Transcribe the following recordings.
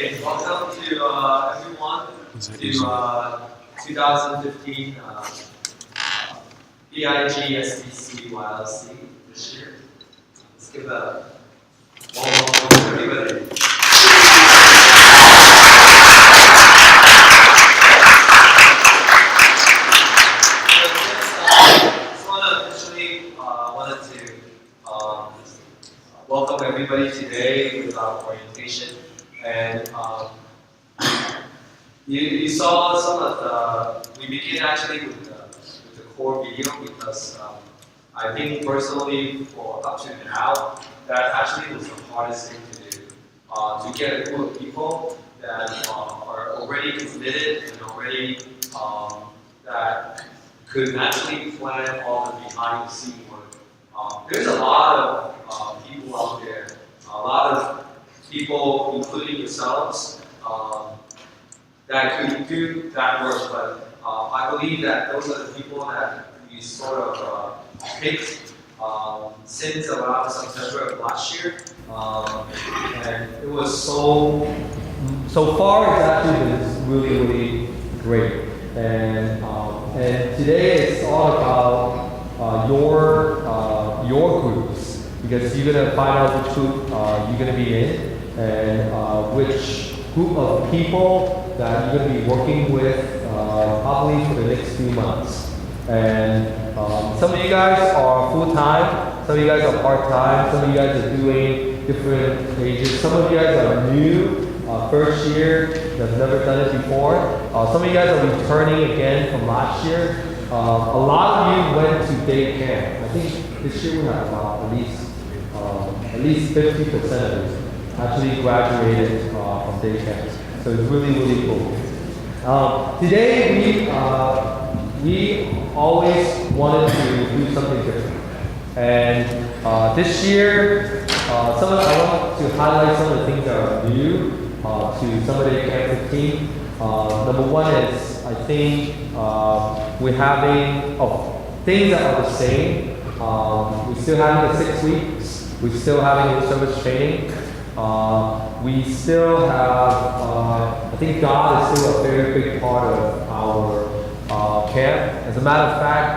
Okay, welcome to everyone to 2015 PIG SDC YLC this year. Let's give a warm welcome to everybody. Welcome everybody today with our orientation, and you saw some of the. We begin actually with the core video because I think personally for up to now that actually was the hardest thing to do, to get a group of people that are already committed and already that could actually plan all the behind the scene work. There's a lot of people out there, a lot of people, including yourselves, that could do that work, but I believe that those are the people that we sort of picked since around September of last year, and it was so far it's actually been really great, and today it's all about your groups, because you're going to find out which group you're going to be in and which group of people that you're going to be working with probably for the next few months. And some of you guys are full-time, some of you guys are part-time, some of you guys are doing different ages, some of you guys are new, first year, have never done it before. Some of you guys are returning again from last year. A lot of you went to day camp. I think this year we have about at least 50% of you actually graduated from day camp. So it's really cool. Today we always wanted to do something different. And this year, I want to highlight some of the things that are new to some of the campus team. Number one is, I think, we're having things that are the same. We're still having the 6 weeks. We're still having in-service training. We still have, I think God is still a very big part of our camp. As a matter of fact,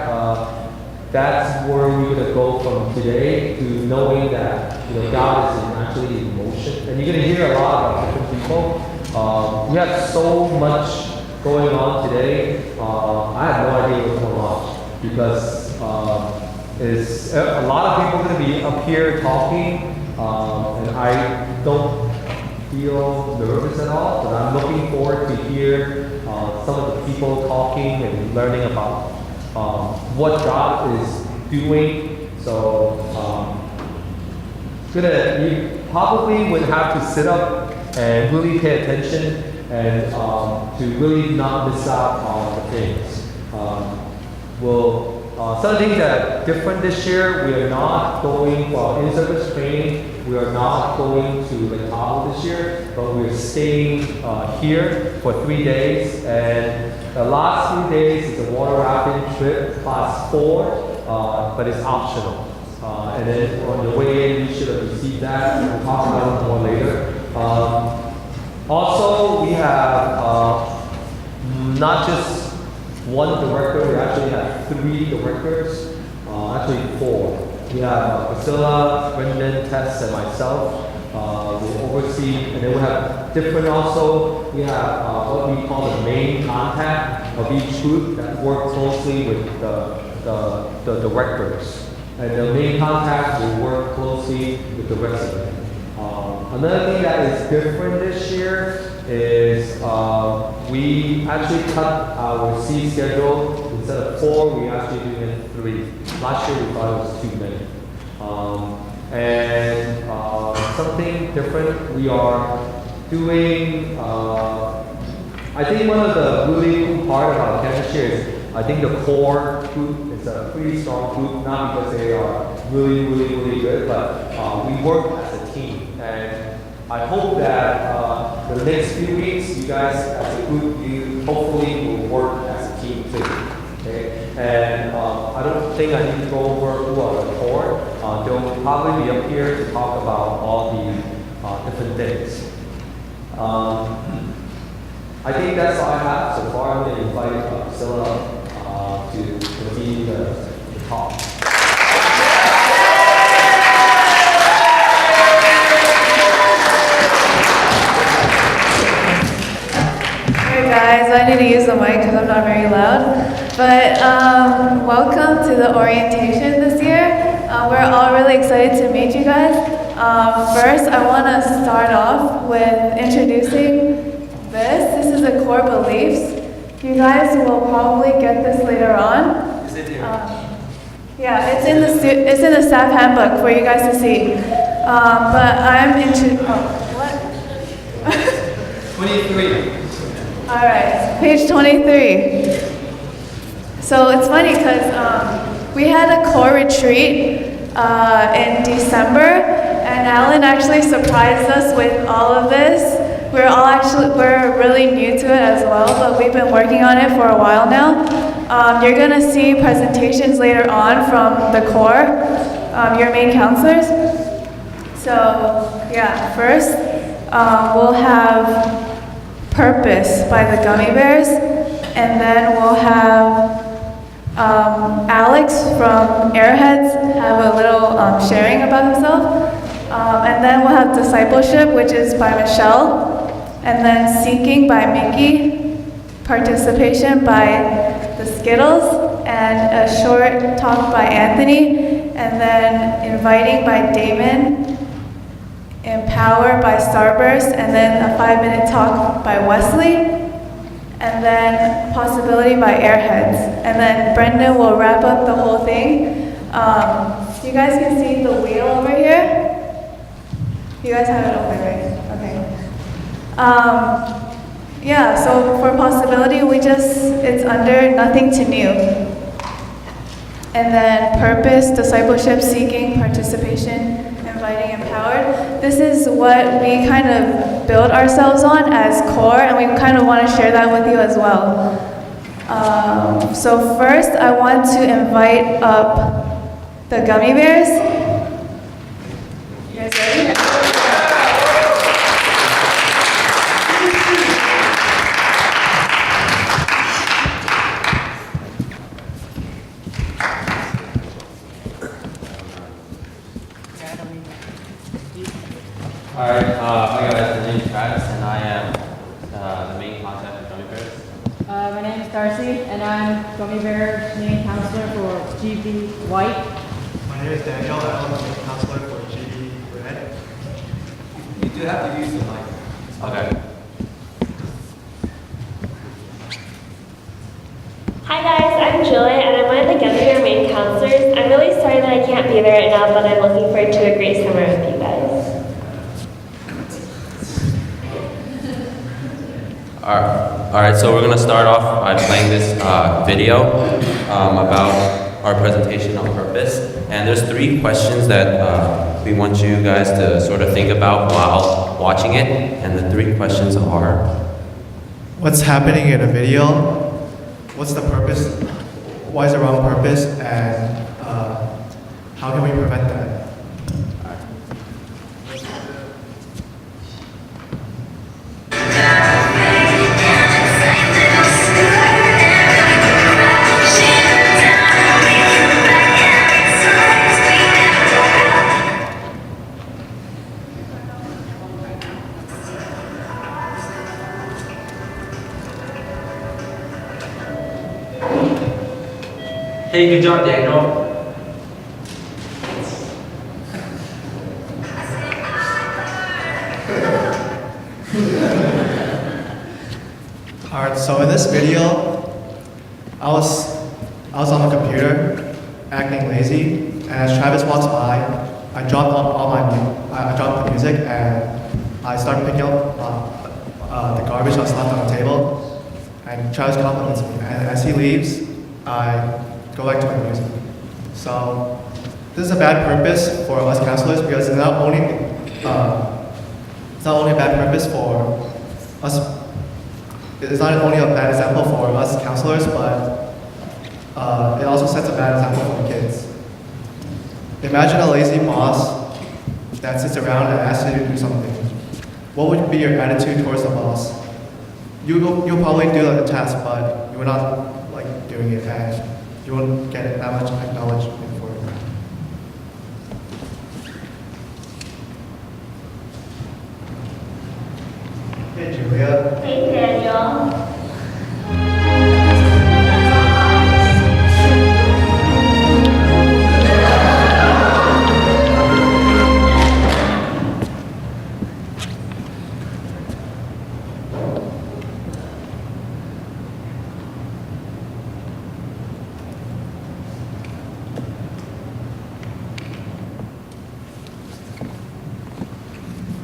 that's where we're going to go from today to knowing that God is actually in motion. And you're going to hear a lot about different people. We have so much going on today. I have no idea what's going on because a lot of people are going to be up here talking, and I don't feel nervous at all, but I'm looking forward to hear some of the people talking and learning about what God is doing. So you probably would have to sit up and really pay attention and to really not miss out on the things. Some of the things that are different this year, we are not going for in-service training. We are not going to Lake Tahoe this year, but we're staying here for 3 days. And the last 3 days is a water rafting trip, class 4, but it's optional. And then on the way in, you should have received that. We'll talk about it more later. Also, we have not just one director, we actually have 3 directors, actually 4. We have Priscilla, Brendan, Tess, and myself. We oversee, and then we have different also. We have what we call the main contact of each group that work closely with the directors. And the main contact will work closely with the rest of them. Another thing that is different this year is we actually cut our C schedule. Instead of 4, we actually did 3. Last year we thought it was too many. And something different we are doing, I think one of the really cool part about campus here is I think the core group is a pretty strong group, not because they are really good, but we work as a team. And I hope that the next few weeks, you guys as a group, you hopefully will work as a team too. Okay? And I don't think I need to go over who are the core. They'll probably be up here to talk about all the different things. I think that's all I have so far. I'm going to invite Priscilla to continue the talk. Hey guys, I need to use the mic because I'm not very loud. But welcome to the orientation this year. We're all really excited to meet you guys. First, I want to start off with introducing this. This is the core beliefs. You guys will probably get this later on. Is it here? Yeah, it's in the staff handbook for you guys to see. But I'm what? 23. All right, page 23. So it's funny because we had a core retreat in December, and Alan actually surprised us with all of this. We're really new to it as well, but we've been working on it for a while now. You're gonna see presentations later on from the core, your main counselors. So yeah, first we'll have Purpose by the Gummy Bears, and then we'll have Alex from Airheads have a little sharing about himself, and then we'll have Discipleship, which is by Michelle, and then Seeking by Mickey, Participation by the Skittles, and a short talk by Anthony, and then Inviting by Damon, Empower by Starburst, and then a 5-minute talk by Wesley, and then Possibility by Airheads. And then Brendan will wrap up the whole thing. You guys can see the wheel over here. You guys have it open, right? Okay. Yeah, so for Possibility, it's under Nothing to New. And then Purpose, Discipleship, Seeking, Participation, Inviting, Empowered. This is what we kind of build ourselves on as core, and we kind of want to share that with you as well. So first, I want to invite up the Gummy Bears. You guys ready? Alright, hi guys, my name is Travis and I am the main contact for Gummy Bears. My name is Darcy, and I'm Gummy Bear main counselor for GB White. My name is Daniel, I'm the main counselor for GB Red. You do have to use the mic. Okay. Hi guys, I'm Julia and I'm one of the Gummy Bear main counselors. I'm really sorry that I can't be there right now, but I'm looking forward to a great summer with you guys. Alright, so we're going to start off by playing this video about our presentation on purpose. And there's 3 questions that we want you guys to sort of think about while watching it. And the 3 questions are: What's happening in a video? What's the purpose? Why is it wrong purpose? And how can we prevent that? Hey, good job, Daniel. Alright, so in this video, I was on the computer acting lazy, and as Travis walks by, I dropped I dropped the music and I started picking up the garbage that was left on the table, and Travis compliments me. And as he leaves, I go back to my music. So this is a bad purpose for us counselors because it's not only a bad purpose for us. It's not only a bad example for us counselors, but it also sets a bad example for the kids. Imagine a lazy boss that sits around and asks you to do something. what would be your attitude towards the boss? You'll probably do the task, but you will not like doing it, and you won't get that much acknowledgement for it. Hey, Julia. Hey, Daniel.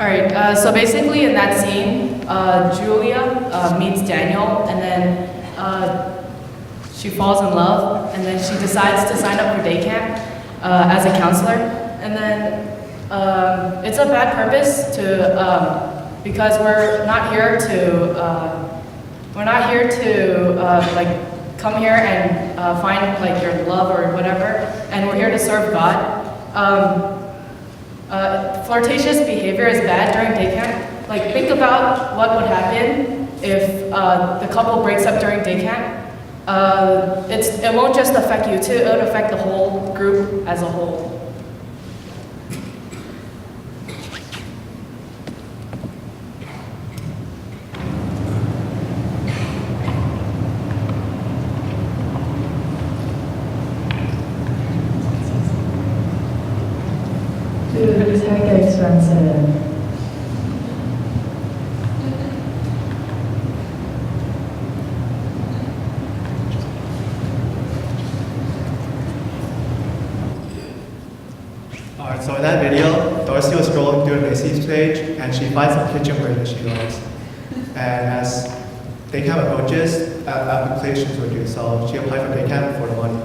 All right, so basically in that scene, Julia meets Daniel, and then she falls in love, and then she decides to sign up for day camp as a counselor. And then it's a bad purpose to, because we're not here to like come here and find like your love or whatever, and we're here to serve God. Flirtatious behavior is bad during day camp. Like, think about what would happen if the couple breaks up during day camp. It won't just affect you too, it would affect the whole group as a whole. Dude, it's hecka expensive. Alright, so in that video, Darcy was scrolling through Macy's page, and she finds some kitchenware that she likes. And as day camp approaches, applications were due, so she applied for day camp for the money.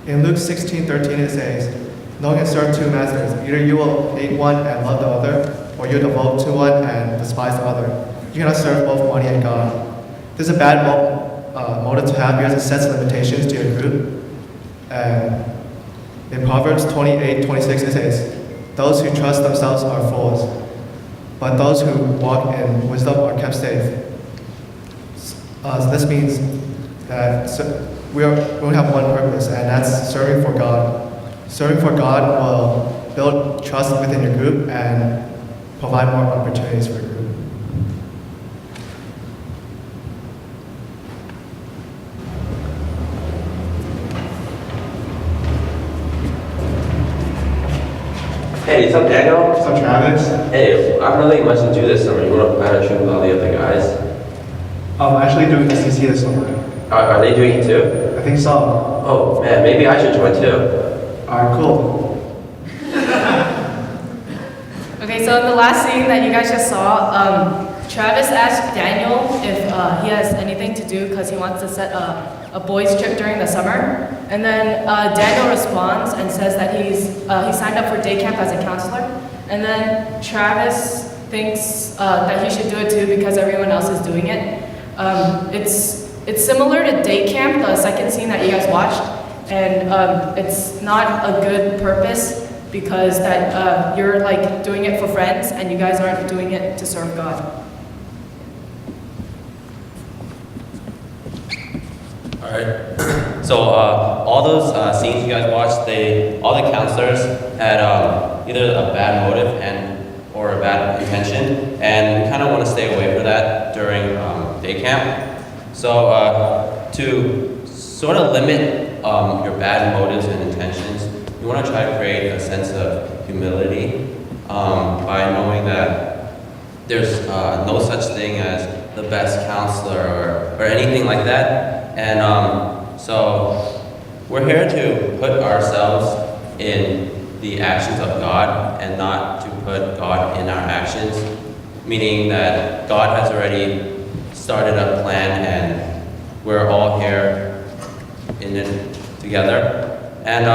In Luke 16:13 it says, "No one can serve two masters. Either you will hate one and love the other, or you devote to one and despise the other. You cannot serve both money and God." This is a bad motive to have because it sets limitations to your group. And in Proverbs 28:26 it says, "Those who trust themselves are fools, but those who walk in wisdom are kept safe." So this means that we only have one purpose, and that's serving for God. Serving for God will build trust within your group and provide more opportunities for your group. Hey, what's up, Daniel? What's up, Travis? Hey, I'm really much to do this summer. You want to plan a trip with all the other guys? I'm actually doing SDC this summer. Are they doing it too? I think so. Oh man, maybe I should join too. Alright, cool. Okay, so in the last scene that you guys just saw, Travis asked Daniel if he has anything to do because he wants to set a boys' trip during the summer. And then Daniel responds and says that he signed up for day camp as a counselor. And then Travis thinks that he should do it too because everyone else is doing it. It's similar to day camp, the second scene that you guys watched, and it's not a good purpose because that you're like doing it for friends and you guys aren't doing it to serve God. All right. So all those scenes you guys watched, all the counselors had either a bad motive or a bad intention, and we kind of want to stay away from that during day camp. So to sort of limit your bad motives and intentions, you want to try to create a sense of humility by knowing that there's no such thing as the best counselor or anything like that. And so we're here to put ourselves in the actions of God and not to put God in our actions, meaning that God has already started a plan and we're all here in it together. And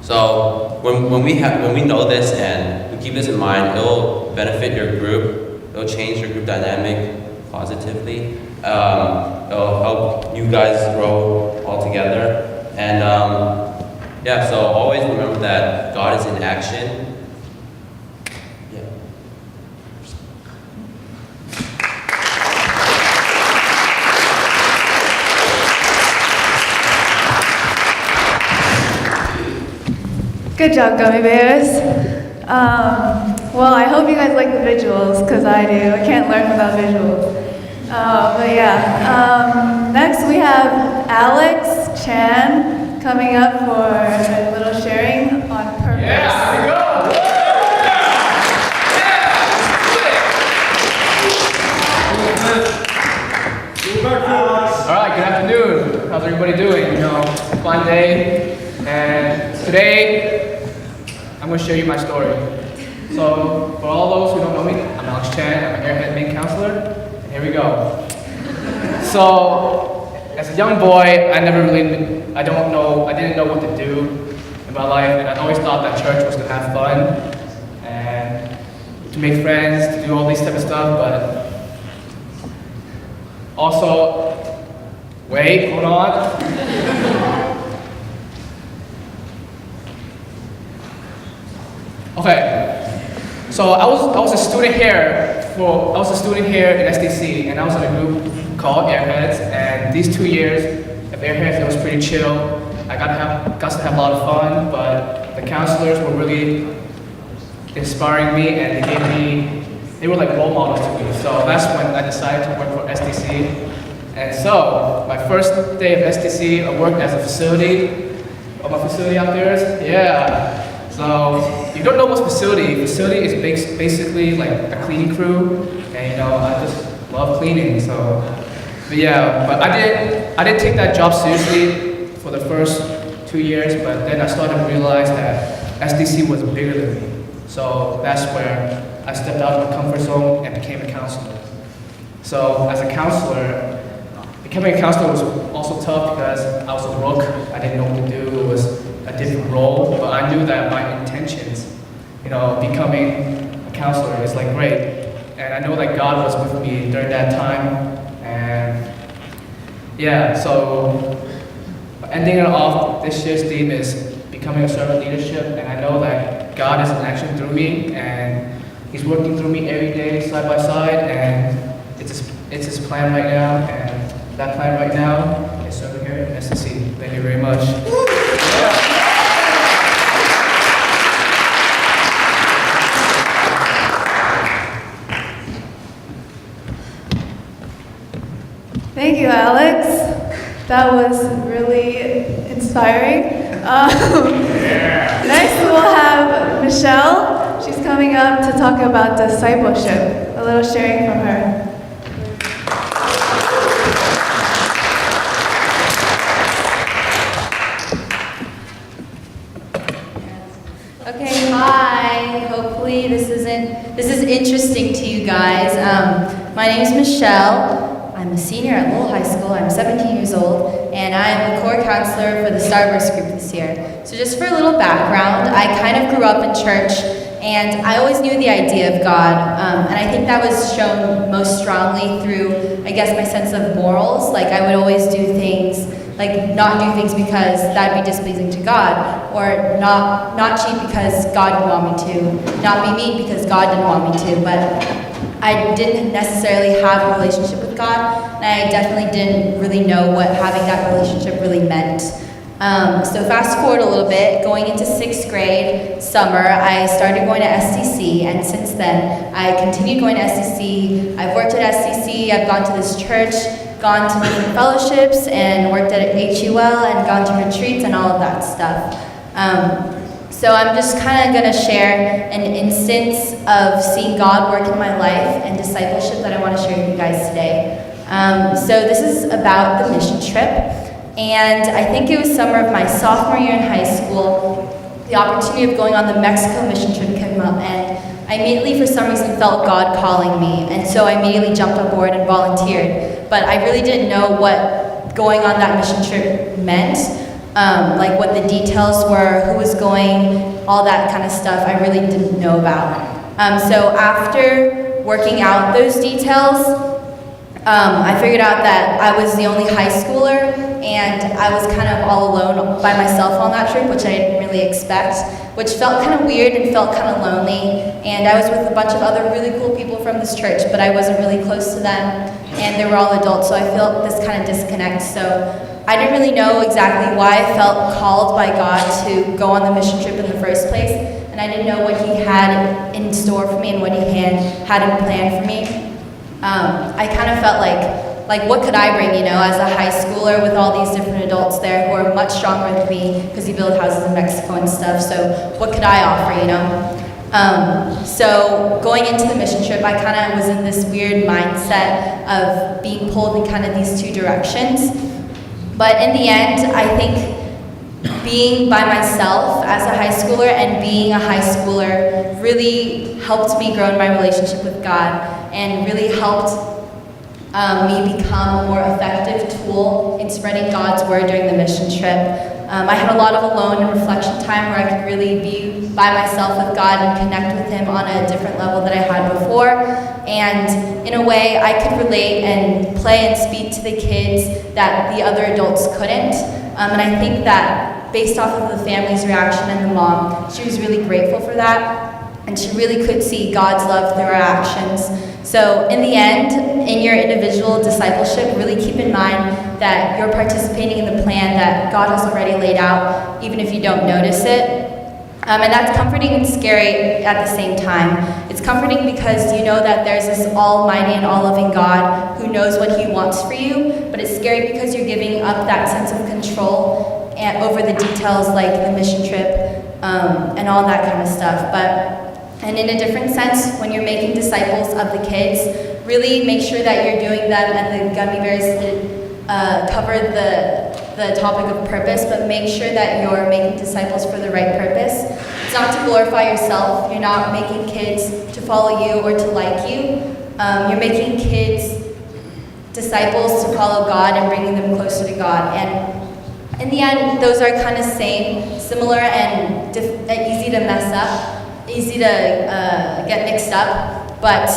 so when we know this and we keep this in mind, it'll benefit your group, it'll change your group dynamic positively. It'll help you guys grow all together. And yeah, so always remember that God is in action. Yeah. Good job, gummy bears. Well, I hope you guys like the visuals, because I do. I can't learn without visuals. But yeah. Next we have Alex Chan coming up for a little sharing on purpose. Yeah, go! Alright, good afternoon. How's everybody doing? You know, fun day. And today, I'm going to share you my story. So, for all those who don't know me, I'm Alex Chan. I'm an Airhead main counselor. And here we go. So, as a young boy, I didn't know what to do in my life. And I always thought that church was to have fun and to make friends, to do all these type of stuff. But also, wait, hold on. Okay, so I was a student here in SDC, and I was in a group called Airheads. And these 2 years of Airheads, it was pretty chill. I got to have a lot of fun, but the counselors were really inspiring me, and they were like role models to me. So that's when I decided to work for SDC. And so, my first day of SDC, I worked as a facility. Oh, my facility out there? Yeah. So, if you don't know what's facility is basically like a cleaning crew. And you know, I just love cleaning, so. But yeah, but I didn't take that job seriously for the first 2 years, but then I started to realize that SDC was bigger than me. So that's where I stepped out of my comfort zone and became a counselor. So as a counselor, becoming a counselor was also tough because I was a rook. I didn't know what to do. It was a different role, but I knew that my intentions, you know, becoming a counselor is like great. And I know that God was with me during that time. And yeah, so ending it off, this year's theme is becoming a servant leadership. And I know that God is in action through me, and He's working through me every day, side by side, and it's His plan right now. And that plan right now is serving here at SDC. Thank you very much. Thank you, Alex. That was really inspiring. Next, we'll have Michelle. She's coming up to talk about discipleship. A little sharing from her. Okay, hi. Hopefully this is interesting to you guys. My name is Michelle. I'm a senior at Lowell High School. I'm 17 years old, and I'm a core counselor for the Starburst group this year. So just for a little background, I kind of grew up in church, and I always knew the idea of God, and I think that was shown most strongly through, I guess, my sense of morals. Like I would always do things, like not do things because that'd be displeasing to God, or not cheat because God didn't want me to, not be mean because God didn't want me to, but I didn't necessarily have a relationship with God, and I definitely didn't really know what having that relationship really meant. So fast forward a little bit, going into 6th grade summer, I started going to SDC, and since then, I continued going to SDC. I've worked at SDC, I've gone to this church, gone to different fellowships, and worked at HUL, and gone to retreats, and all of that stuff. So I'm just kind of going to share an instance of seeing God work in my life and discipleship that I want to share with you guys today. So this is about the mission trip, and I think it was summer of my sophomore year in high school. The opportunity of going on the Mexico mission trip came up, and I immediately, for some reason, felt God calling me, and so I immediately jumped on board and volunteered. But I really didn't know what going on that mission trip meant. Like what the details were, who was going, all that kind of stuff I really didn't know about. So after working out those details, I figured out that I was the only high schooler, and I was kind of all alone by myself on that trip, which I didn't really expect, which felt kind of weird and felt kind of lonely. And I was with a bunch of other really cool people from this church, but I wasn't really close to them, and they were all adults, so I felt this kind of disconnect. So I didn't really know exactly why I felt called by God to go on the mission trip in the first place, and I didn't know what He had in store for me and what He had in plan for me. I kind of felt like what could I bring, as a high schooler with all these different adults there who are much stronger than me because he built houses in Mexico and stuff. So what could I offer, So going into the mission trip, I kind of was in this weird mindset of being pulled in kind of these two directions. But in the end, I think being by myself as a high schooler and being a high schooler really helped me grow in my relationship with God and really helped me become a more effective tool in spreading God's word during the mission trip. I had a lot of alone and reflection time where I could really be by myself with God and connect with Him on a different level that I had before. And in a way, I could relate and play and speak to the kids that the other adults couldn't. And I think that based off of the family's reaction and the mom, she was really grateful for that. And she really could see God's love through our actions. So in the end, in your individual discipleship, really keep in mind that you're participating in the plan that God has already laid out, even if you don't notice it. And that's comforting and scary at the same time. It's comforting because you know that there's this almighty and all-loving God who knows what He wants for you, but it's scary because you're giving up that sense of control over the details like the mission trip and all that kind of stuff. And in a different sense, when you're making disciples of the kids, really make sure that you're doing them, and the gummy bears covered the topic of purpose, but make sure that you're making disciples for the right purpose. It's not to glorify yourself. You're not making kids to follow you or to like you. You're making kids disciples to follow God and bringing them closer to God. And in the end, those are kind of similar and easy to mess up. Easy to get mixed up, but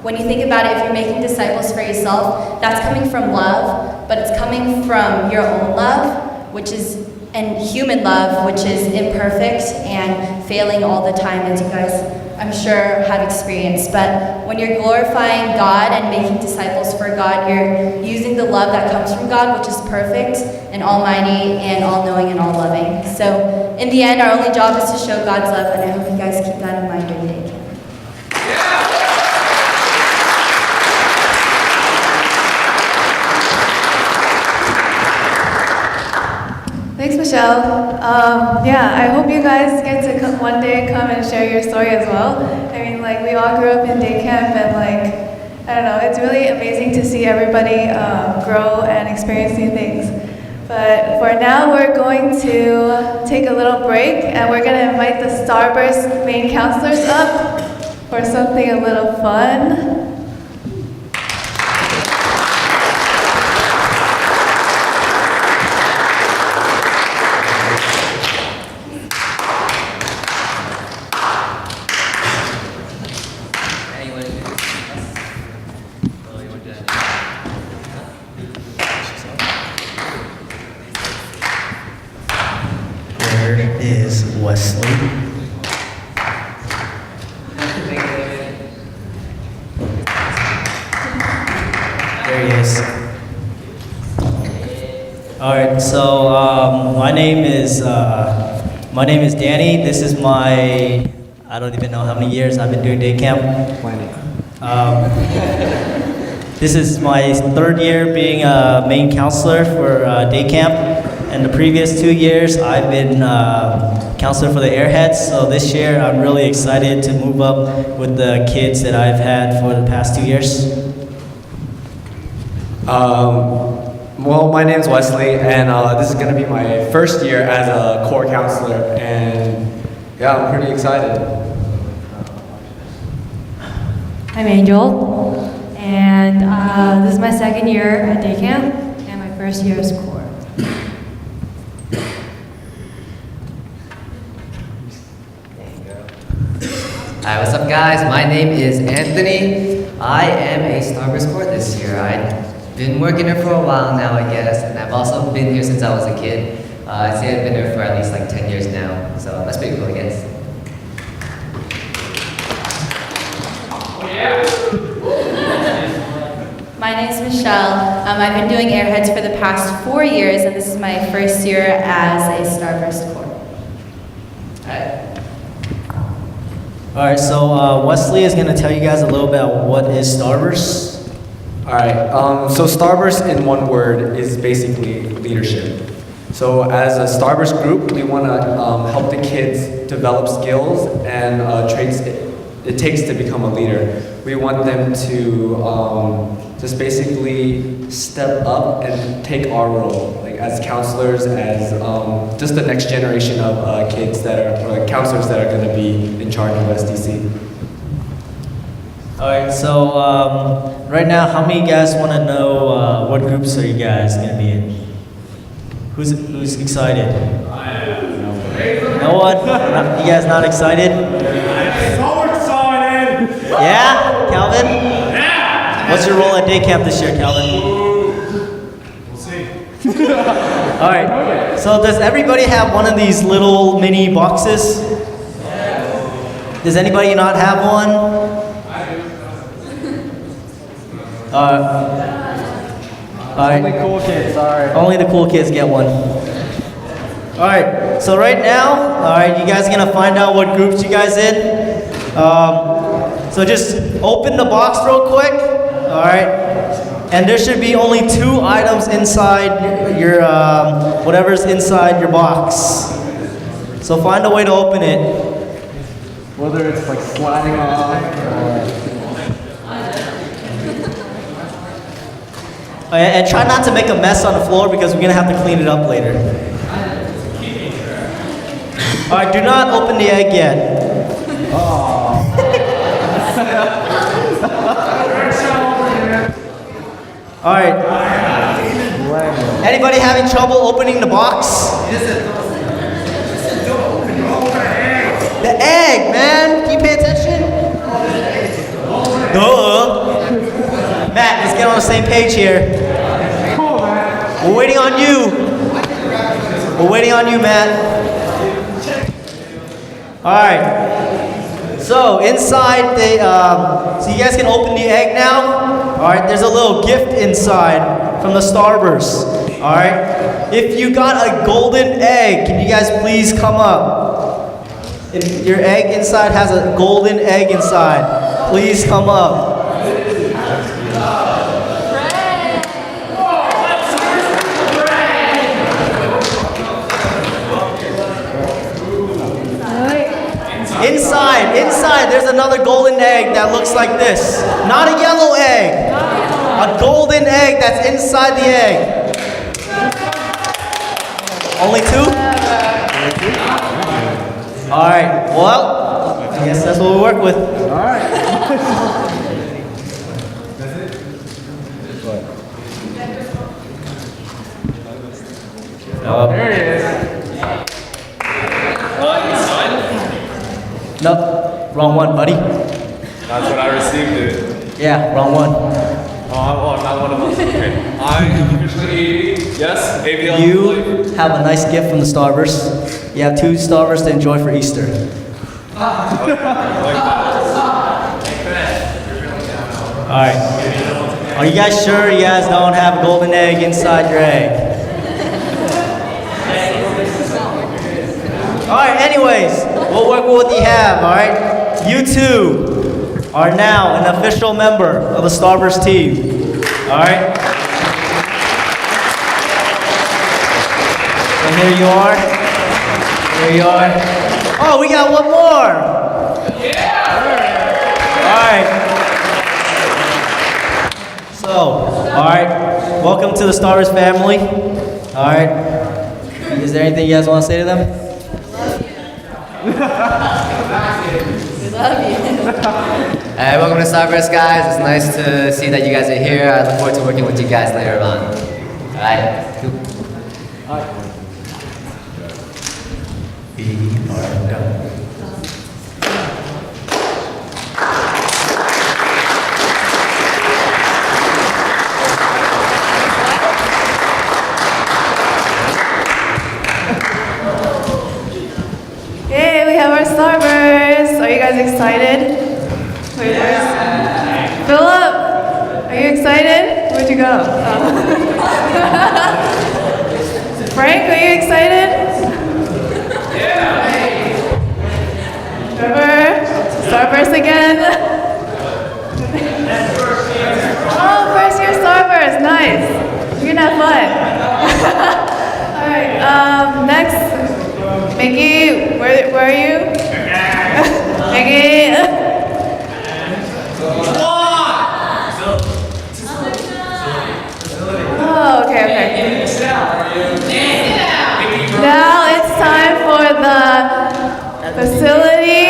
when you think about it, if you're making disciples for yourself, that's coming from love, but it's coming from your own love, and human love, which is imperfect and failing all the time, as you guys, I'm sure, have experienced. But when you're glorifying God and making disciples for God, you're using the love that comes from God, which is perfect and almighty and all-knowing and all-loving. So in the end, our only job is to show God's love, and I hope you guys keep that in mind during the day. Thanks, Michelle. I hope you guys get to one day come and share your story as well. I mean, we all grew up in day camp, and I don't know, it's really amazing to see everybody grow and experience new things. But for now, we're going to take a little break, and we're going to invite the Starburst main counselors up for something a little fun. Is Wesley. There he is. All right, so my name is Danny. This is I don't even know how many years I've been doing day camp. This is my third year being a main counselor for day camp. In the previous 2 years, I've been counselor for the Airheads, so this year I'm really excited to move up with the kids that I've had for the past 2 years. Well, my name's Wesley, and this is going to be my first year as a core counselor, and yeah, I'm pretty excited. I'm Angel, and this is my second year at day camp, and my first year as core. Hi, what's up guys? My name is Anthony. I am a Starburst core this year. I've been working here for a while now, I guess, and I've also been here since I was a kid. I'd say I've been here for at least 10 years now, so that's pretty cool, I guess. My My name is Michelle. I've been doing Airheads for the past 4 years, and this is my first year as a Starburst core. Alright, so Wesley is going to tell you guys a little bit about what is Starburst. Alright, so Starburst in one word is basically leadership. So as a Starburst group, we want to help the kids develop skills and traits it takes to become a leader. We want them to just basically step up and take our role, like as counselors, as just the next generation of kids that are counselors that are going to be in charge of SDC. Alright, so right now, how many of you guys want to know what groups are you guys going to be in? Who's excited? No one? You guys not excited? So excited! Yeah? Calvin? Yeah! What's your role at day camp this year, Calvin? We'll see. Alright, so does everybody have one of these little mini boxes? Does anybody not have one? Only cool kids, sorry. Only the cool kids get one. Alright, so right now, you guys are gonna find out what groups you guys in. So just open the box real quick. Alright. And there should be only 2 items inside your, whatever's inside your box. So find a way to open it. Whether it's like sliding off And try not to make a mess on the floor because we're gonna have to clean it up later. Alright, do not open the egg yet. Alright. Anybody having trouble opening the box? The egg, man! Can you pay attention? Duh! Matt, let's get on the same page here. We're waiting on you. We're waiting on you, Matt. Alright. So, inside the, so you guys can open the egg now. Alright, there's a little gift inside from the Starburst. Alright. If you got a golden egg, can you guys please come up? If your egg inside has a golden egg inside, please come up. Inside, there's another golden egg that looks like this. Not a yellow egg. A golden egg that's inside the egg. Only 2? Alright, well, I guess that's what we work with. Alright. There it is. Nope, wrong one, buddy. That's what I received it. Yeah, wrong one. Oh, not one of us. Okay. I'm officially yes, ABL. You have a nice gift from the Starburst. You have 2 Starbursts to enjoy for Easter. Alright. Are you guys sure you guys don't have a golden egg inside your egg? Alright, anyways, we'll work with what you have, alright? You 2 are now an official member of the Starburst team. Alright? So here you are. Here you are. Oh, we got one more! Alright. So, alright. Welcome to the Starburst family. Alright. Is there anything you guys want to say to them? We love you. Welcome to Starburst, guys. It's nice to see that you guys are here. I look forward to working with you guys later on. Alright? Cool. We are done. Yay, we have our Starburst. Are you guys excited? Wait, Philip, are you excited? to go. Frank, are you excited? Trevor, Starburst again. Oh, first year Starburst, nice. You're gonna have fun. All right, next, Mickey, where are you? Mickey. Oh, okay. Now it's time for the facility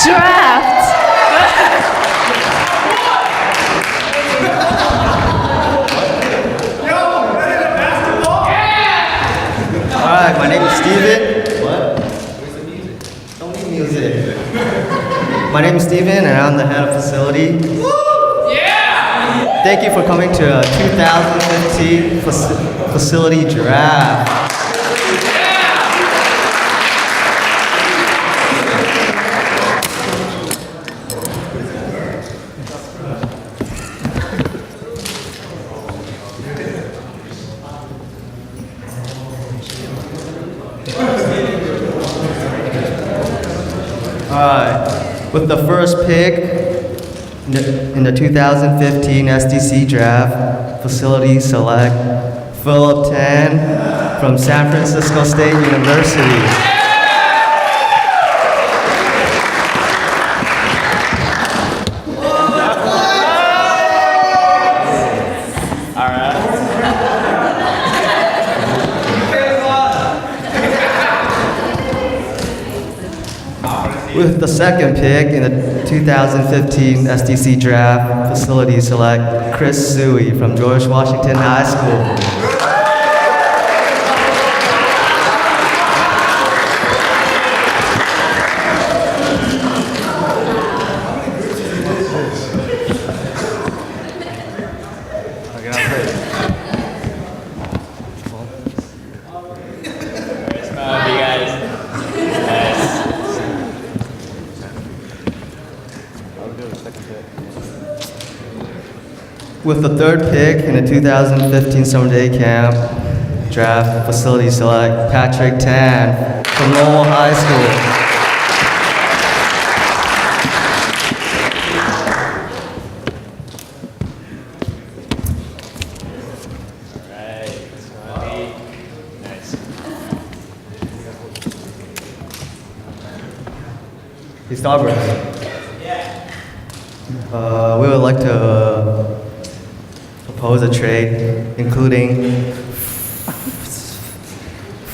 draft. Alright, my name is Steven. What? Where's the music? Don't need music. My name is Steven and I'm the head of facility. Yeah! Thank you for coming to 2015 facility draft. With the first pick in the 2015 SDC draft, facility select Philip Tan from San Francisco State University. With the second pick in the 2015 SDC draft, facility select Chris Suey from George Washington High School. With the third pick in the 2015 Summer Day Camp draft, facility select Patrick Tan from Lowell High School. Hey, Starburst. We would like to propose a trade, including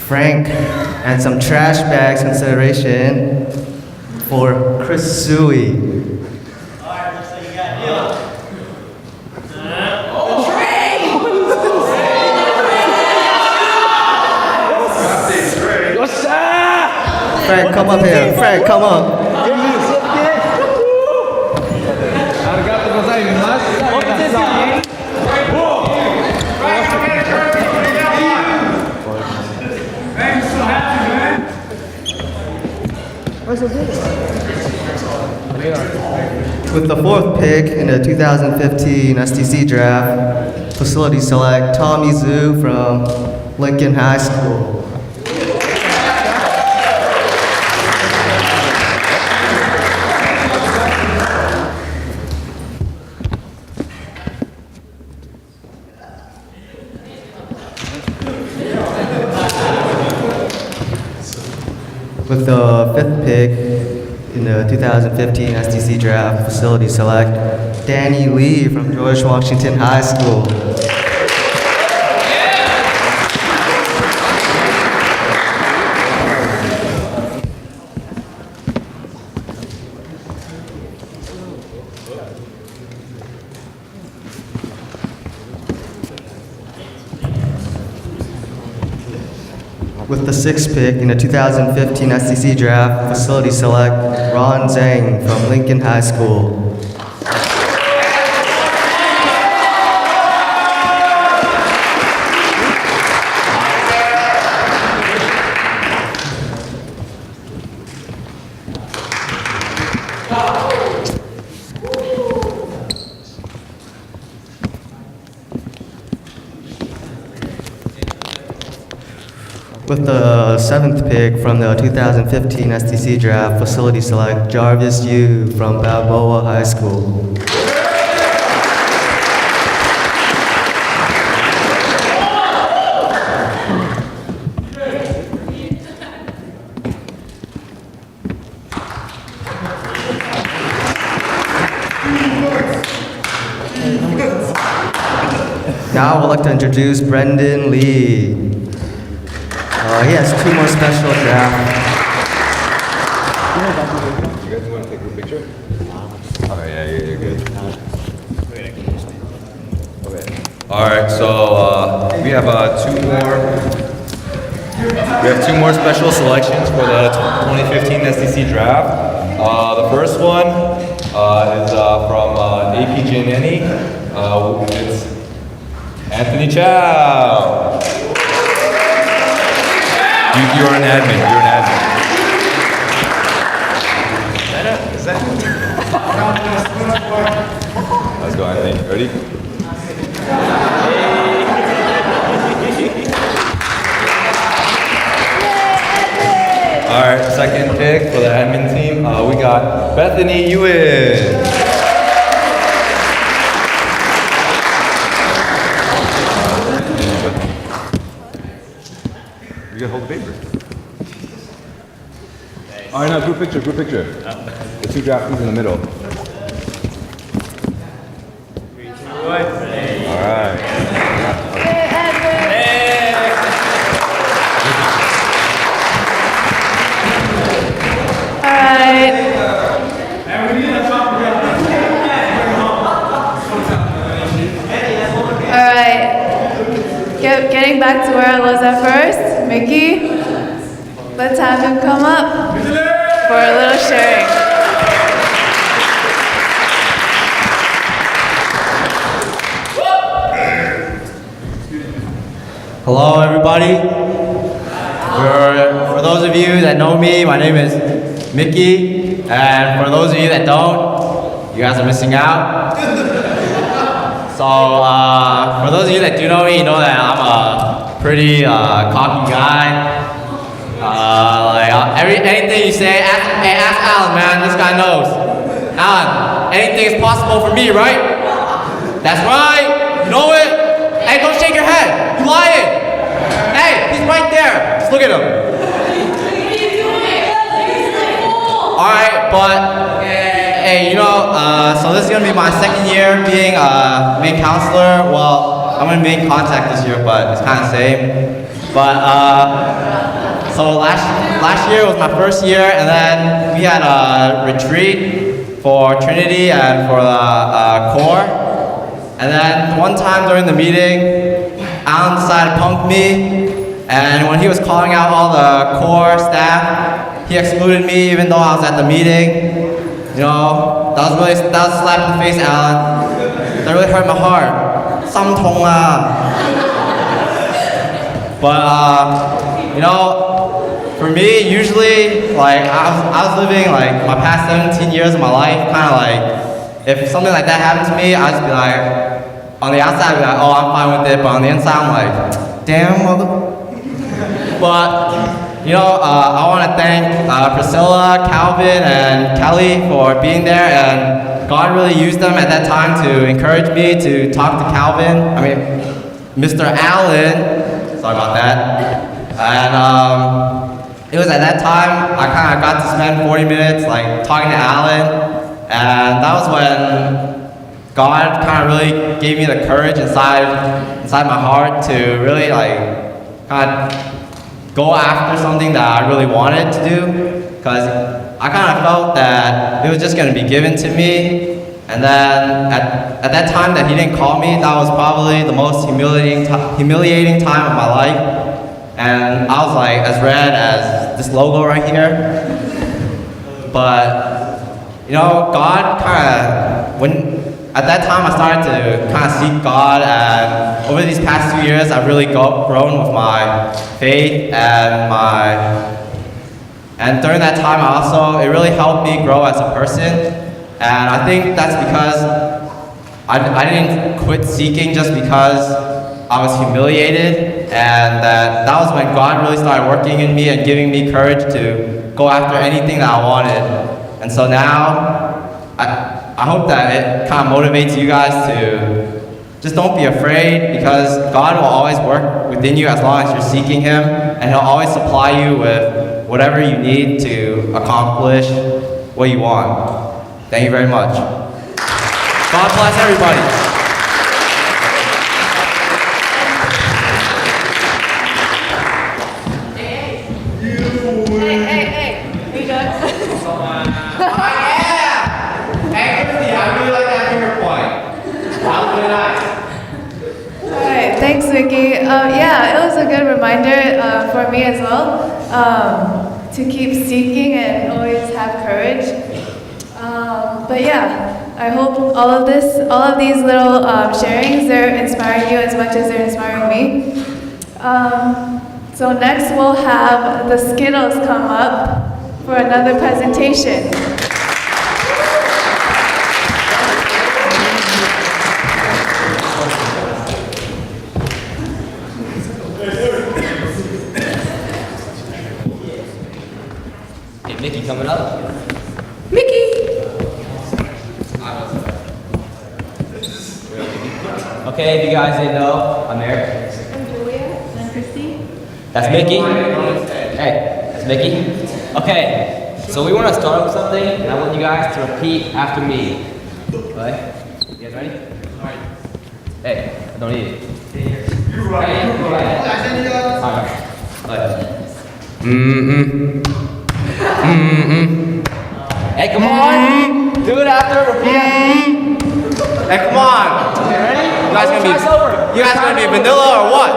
Frank and some trash bags consideration for Chris Suey. Alright, looks like you got a deal. Frank, come up here. Frank, come up. With the fourth pick in the 2015 SDC draft, facility select Tommy Zhu from Lincoln High School. With the fifth pick in the 2015 SDC draft, facility select Danny Lee from George Washington High School. With the sixth pick in the 2015 SDC draft, facility select Ron Zhang from Lincoln High School. With the 7th pick from the 2015 SDC Draft, Facility Select, Jarvis Yu from Balboa High School. Now I would like to introduce Brendan Lee. He has 2 more special drafts. You guys want to take a picture? Okay, yeah, you're good. Okay. All right, so we have 2 more. We have 2 more special selections for the 2015 SDC draft. The first one is from AP Janeni. It's Anthony Chow. You're an admin. You're an admin. Is that? Let's go, Anthony. Ready? All right, second pick for the admin team. We got Bethany Ewan. You gotta hold the paper. All right, now group picture, group picture. The 2 draftees in the middle. All right. Alright. Getting back to where I was at first, Mickey, let's have him come up for a little sharing. Hello, everybody. For those of you that know me, my name is Mickey, and for those of you that don't, you guys are missing out. So, for those of you that do know me, you know that I'm a pretty cocky guy. Anything you say, ask Alan, man. This guy knows. Alan, anything is possible for me, right? That's right. You know it. Hey, don't shake your head. You lying. Hey, he's right there. Just look at him. All right, but hey, you know, so this is gonna be my 2nd year being a main counselor. Well, I'm gonna main contact this year, but it's kind of the same. But so last year was my 1st year, and then we had a retreat for Trinity and for the core. And then one time during the meeting, Alan decided to punk me, and when he was calling out all the core staff, he excluded me even though I was at the meeting. You know, that was a slap in the face, Alan. That really hurt my heart. 心痛啊. But you know, for me, usually, like I was living like my past 17 years of my life, kind of like, if something like that happened to me, I'd just be like, on the outside, I'd be like, oh, I'm fine with it, but on the inside, I'm like, damn, mother. But you know, I want to thank Priscilla, Calvin, and Kelly for being there, and God really used them at that time to encourage me to talk to Calvin. I mean, Mr. Allen. Sorry about that. And it was at that time I kind of got to spend 40 minutes like talking to Alan, and that was when God kind of really gave me the courage inside my heart to really like kind of go after something that I really wanted to do, because I kind of felt that it was just going to be given to me. And then at that time that he didn't call me, that was probably the most humiliating time of my life. And I was like as red as this logo right here. But you know, God kind of, at that time I started to kind of seek God, and over these past 2 years I've really grown with my faith and during that time it really helped me grow as a person. And I think that's because I didn't quit seeking just because I was humiliated, and that was when God really started working in me and giving me courage to go after anything that I wanted. And so now, I hope that it kind of motivates you guys to just don't be afraid, because God will always work within you as long as you're seeking Him, and He'll always supply you with whatever you need to accomplish what you want. Thank you very much. God bless everybody. Thanks, Vicky. Yeah, it was a good reminder for me as well to keep seeking and always have courage. But yeah, I hope all of these little sharings, they're inspiring you as much as they're inspiring me. So next we'll have the Skittles come up for another presentation. Mickey coming up. Mickey! Okay, if you guys didn't know, I'm Eric. I'm Julia. I'm Christy. That's Mickey. Hey, that's Mickey. Okay, so we want to start with something, and I want you guys to repeat after me. Okay? You guys ready? Alright. Hey, I don't need it. You're right. Hey, alright. Hey, come on! Do it after, repeat after me. Hey, come on! Okay, ready? You guys gonna be vanilla or what?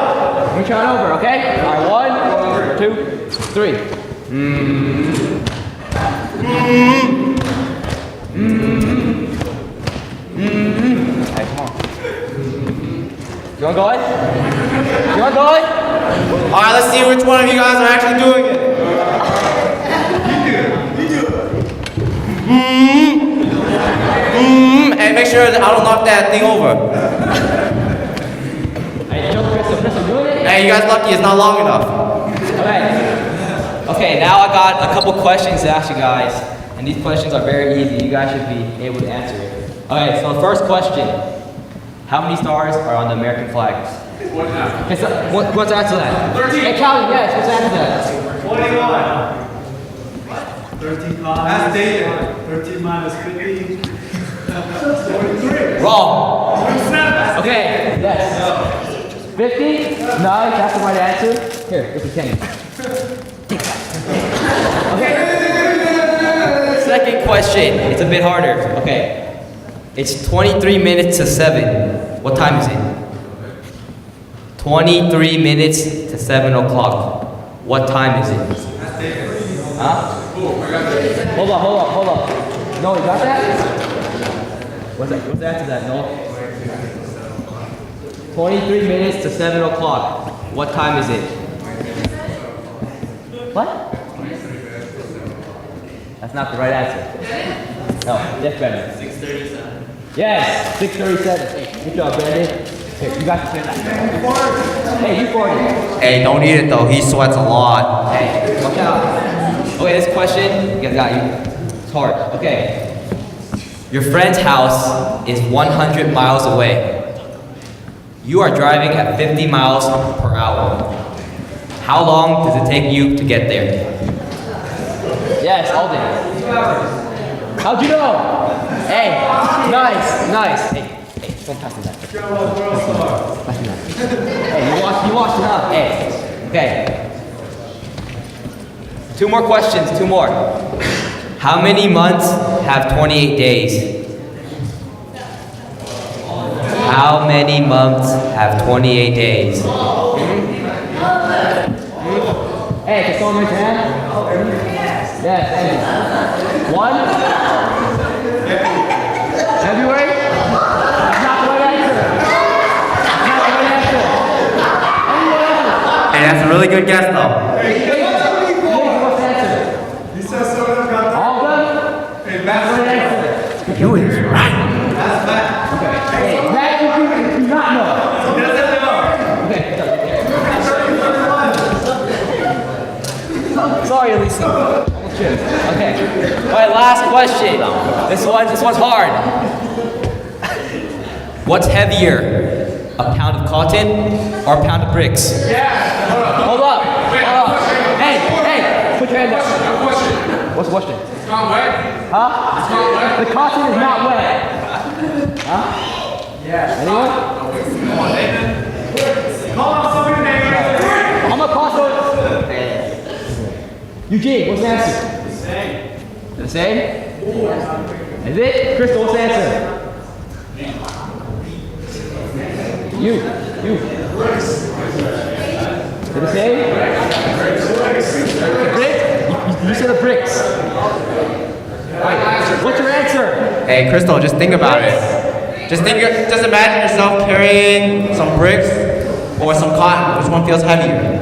Let me try it over, okay? Alright, 1, 2, 3. Hey, come on. You wanna go in? You wanna go in? Alright, let's see which one of you guys are actually doing it. Hey, make sure that I don't knock that thing over. Hey, you guys lucky it's not long enough. Okay, now I got a couple questions to ask you guys. And these questions are very easy. You guys should be able to answer it. Okay, so the first question. How many stars are on the American flag? Okay, so what's the answer to that? 13. Hey, Calvin, yes, what's the answer to that? 21. 13 That's David. 13 minus 50. 43. Wrong. 27. Okay, yes. 50? No, that's the right answer. Here, this is 10. Okay. Second question. It's a bit harder. Okay. It's 23 minutes to 7. What time is it? 23 minutes to 7 o'clock. What time is it? Huh? Hold on. No, you got that? What's the answer to that? No? 23 minutes to 7 o'clock. What time is it? What? That's not the right answer. No, yes, Brandon. 6:37. Yes, 6:37. Hey, good job, Brandon. Here, you got to say that. Hey, you 40. Hey, don't eat it though. He sweats a lot. Hey, watch out. Okay, this question, you guys got you. It's hard. Okay. Your friend's house is 100 miles away. You are driving at 50 miles per hour. How long does it take you to get there? Yes, all day. How'd you know? Hey, nice. Hey, don't pass me that. Pass me that. Hey, you washed it up. Hey, okay. 2 more questions, 2 more. How many months have 28 days? How many months have 28 days? Hey, can someone raise their hand? Yes, thank you. 1? February? That's not the right answer. That's not the right answer. Anyone else? Hey, that's a really good guess though. What's the answer? He says some of them got that. All of them? Hey, that's the answer. You is right. That's bad. Okay. Hey, that you do not know. He doesn't know. question. This one's hard. What's heavier, a pound of cotton or a pound of bricks? Yeah. Hold up. Hey, put your hand up. What's the question? It's not wet. Huh? It's not wet. The cotton is not wet. Huh? Yeah. Anyone? Come on, Nathan. Call out somebody named. I'm gonna call it. Eugene, what's the answer? The same. The same? Is it? Crystal, what's the answer? You. Is it the same? The bricks? You said the bricks. What's your answer? Hey, Crystal, just think about it. Just imagine yourself carrying some bricks or some cotton. Which one feels heavier?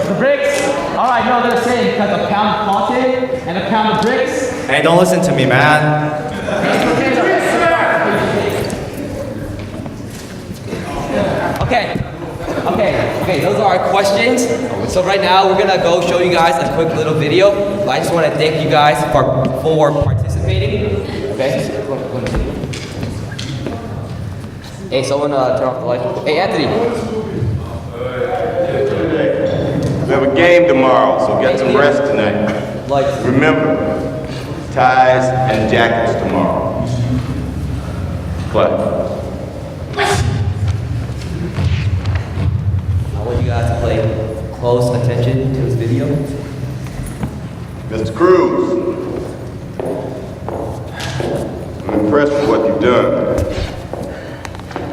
The bricks? Alright, no, they're the same because a pound of cotton and a pound of bricks. Hey, don't listen to me, man. Okay, those are our questions. So right now we're gonna go show you guys a quick little video. But I just want to thank you guys for participating. Okay. Hey, someone turn off the light. Hey, Anthony. We have a game tomorrow, so get some rest tonight. Remember, ties and jackets tomorrow. Play. I want you guys to pay close attention to this video. Mr. Cruz, I'm impressed with what you've done,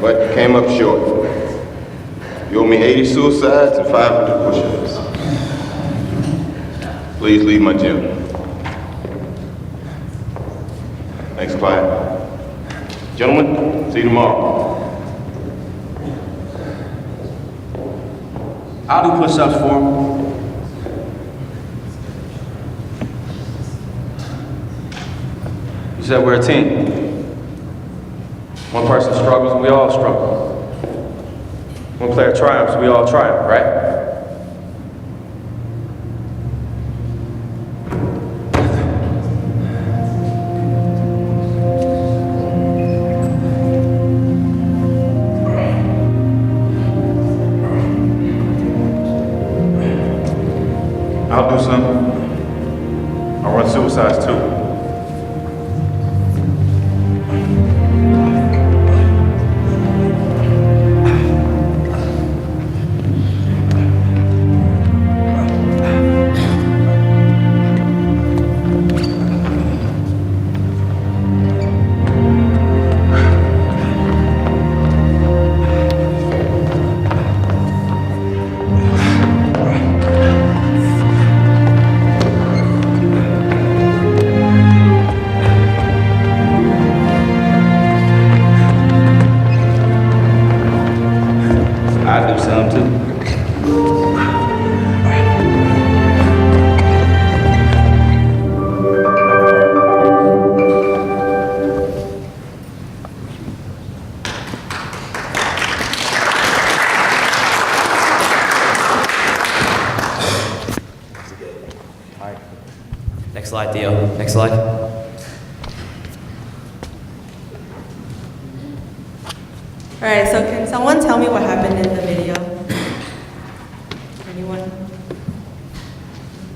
but you came up short. You owe me 80 suicides and 500 push-ups. Please leave my gym. Thanks, Clyde. Gentlemen, see you tomorrow. I'll do push-ups for him. You said we're a team. One person struggles, we all struggle. One player triumphs, we all triumph, right? I'll do some. I'll run suicides too. I do some too. Next slide, Theo. Next slide. Alright, so can someone tell me what happened in the video? Anyone?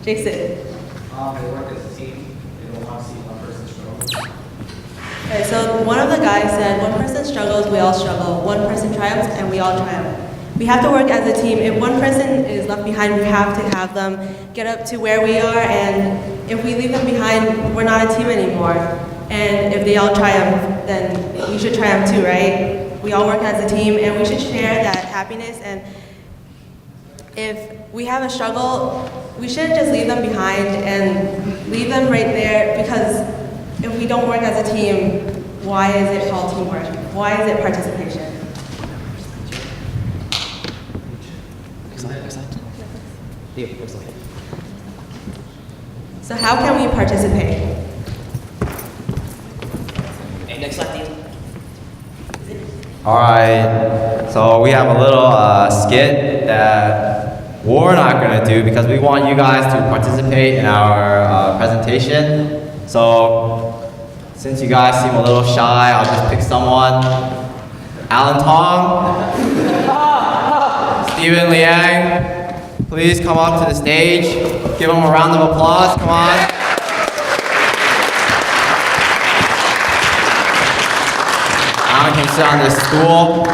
Jason. They work as a team. They don't want to see one person struggle. Okay, so one of the guys said, one person struggles, we all struggle. One person triumphs, and we all triumph. We have to work as a team. If one person is left behind, we have to have them get up to where we are, and if we leave them behind, we're not a team anymore. And if they all triumph, then we should triumph too, right? We all work as a team, and we should share that happiness. And if we have a struggle, we shouldn't just leave them behind and leave them right there, because if we don't work as a team, why is it called teamwork? Why is it participation? So how can we participate? Hey, next slide, Theo. All right, so we have a little skit that we're not gonna do because we want you guys to participate in our presentation. So since you guys seem a little shy, I'll just pick someone. Alan Tong, Stephen Liang, please come up to the stage. Give them a round of applause, come on. Alan can sit on this stool.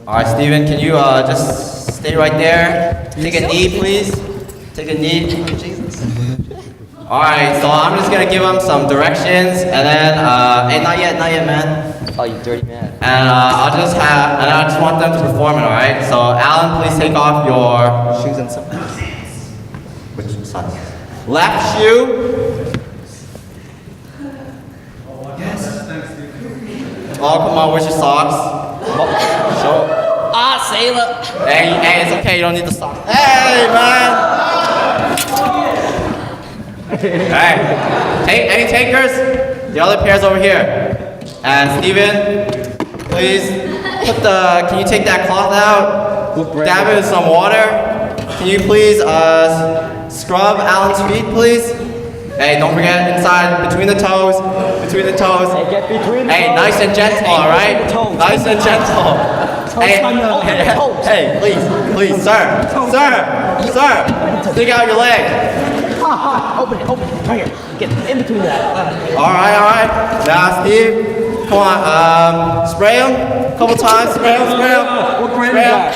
All right, Stephen, can you just stay right there? Take a knee, please. Take a knee. All right, so I'm just gonna give him some directions, and then, hey, not yet, man. Oh, you dirty man. And I just want them to perform it, all right? So, Alan, please take off your shoes and socks. Which socks? Left shoe. Oh, come on, where's your socks? Sailor. Hey, it's okay, you don't need the socks. Hey, man! Hey, any takers? The other pair's over here. And Steven, please, can you take that cloth out? Dab it in some water. Can you please scrub Alan's feet, please? Hey, don't forget inside, between the toes. Hey, get between the toes. Hey, nice and gentle, alright? Nice and gentle. Hey, please, sir, stick out your leg. Open it, right here. Get in between that. Alright. Now, Steve, come on, spray him a couple times, spray him.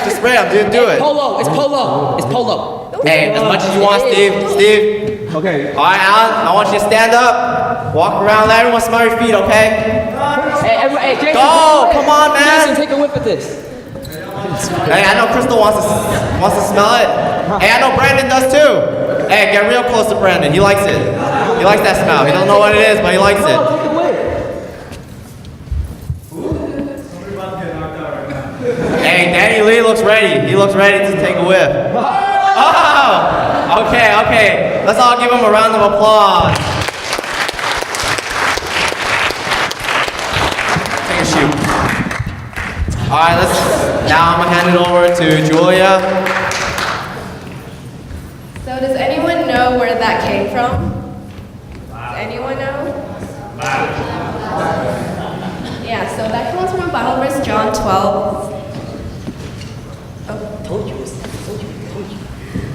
Just spray him, dude, do it. It's polo. Hey, as much as you want, Steve. Okay. Alright, Alan, I want you to stand up, walk around, let everyone smell your feet, okay? Hey, Jason. Go, come on, man. Jason, take a whiff of this. Hey, I know Crystal wants to smell it. Hey, I know Brandon does too. Hey, get real close to Brandon. He likes it. He likes that smell. He don't know what it is, but he likes it. Hey, Danny Lee looks ready. He looks ready to take a whiff. Oh, okay. Let's all give him a round of applause. Take a shoot. All right, now I'm gonna hand it over to Julia. So does anyone know where that came from? Does anyone know? Yeah, so that comes from Bible verse John 12. Told you.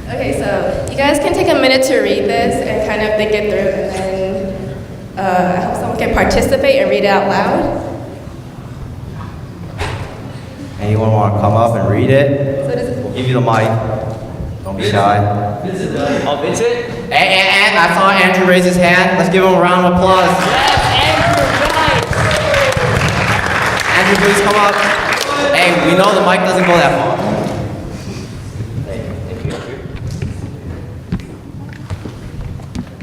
Okay, so you guys can take a minute to read this and kind of think it through, and then I hope someone can participate and read it out loud. Anyone want to come up and read it? So We'll give you the mic. Don't be shy. Oh, Vincent? And I saw Andrew raise his hand. Let's give him a round of applause. Yes, Andrew, nice. Andrew, please come up. Hey, we know the mic doesn't go that far.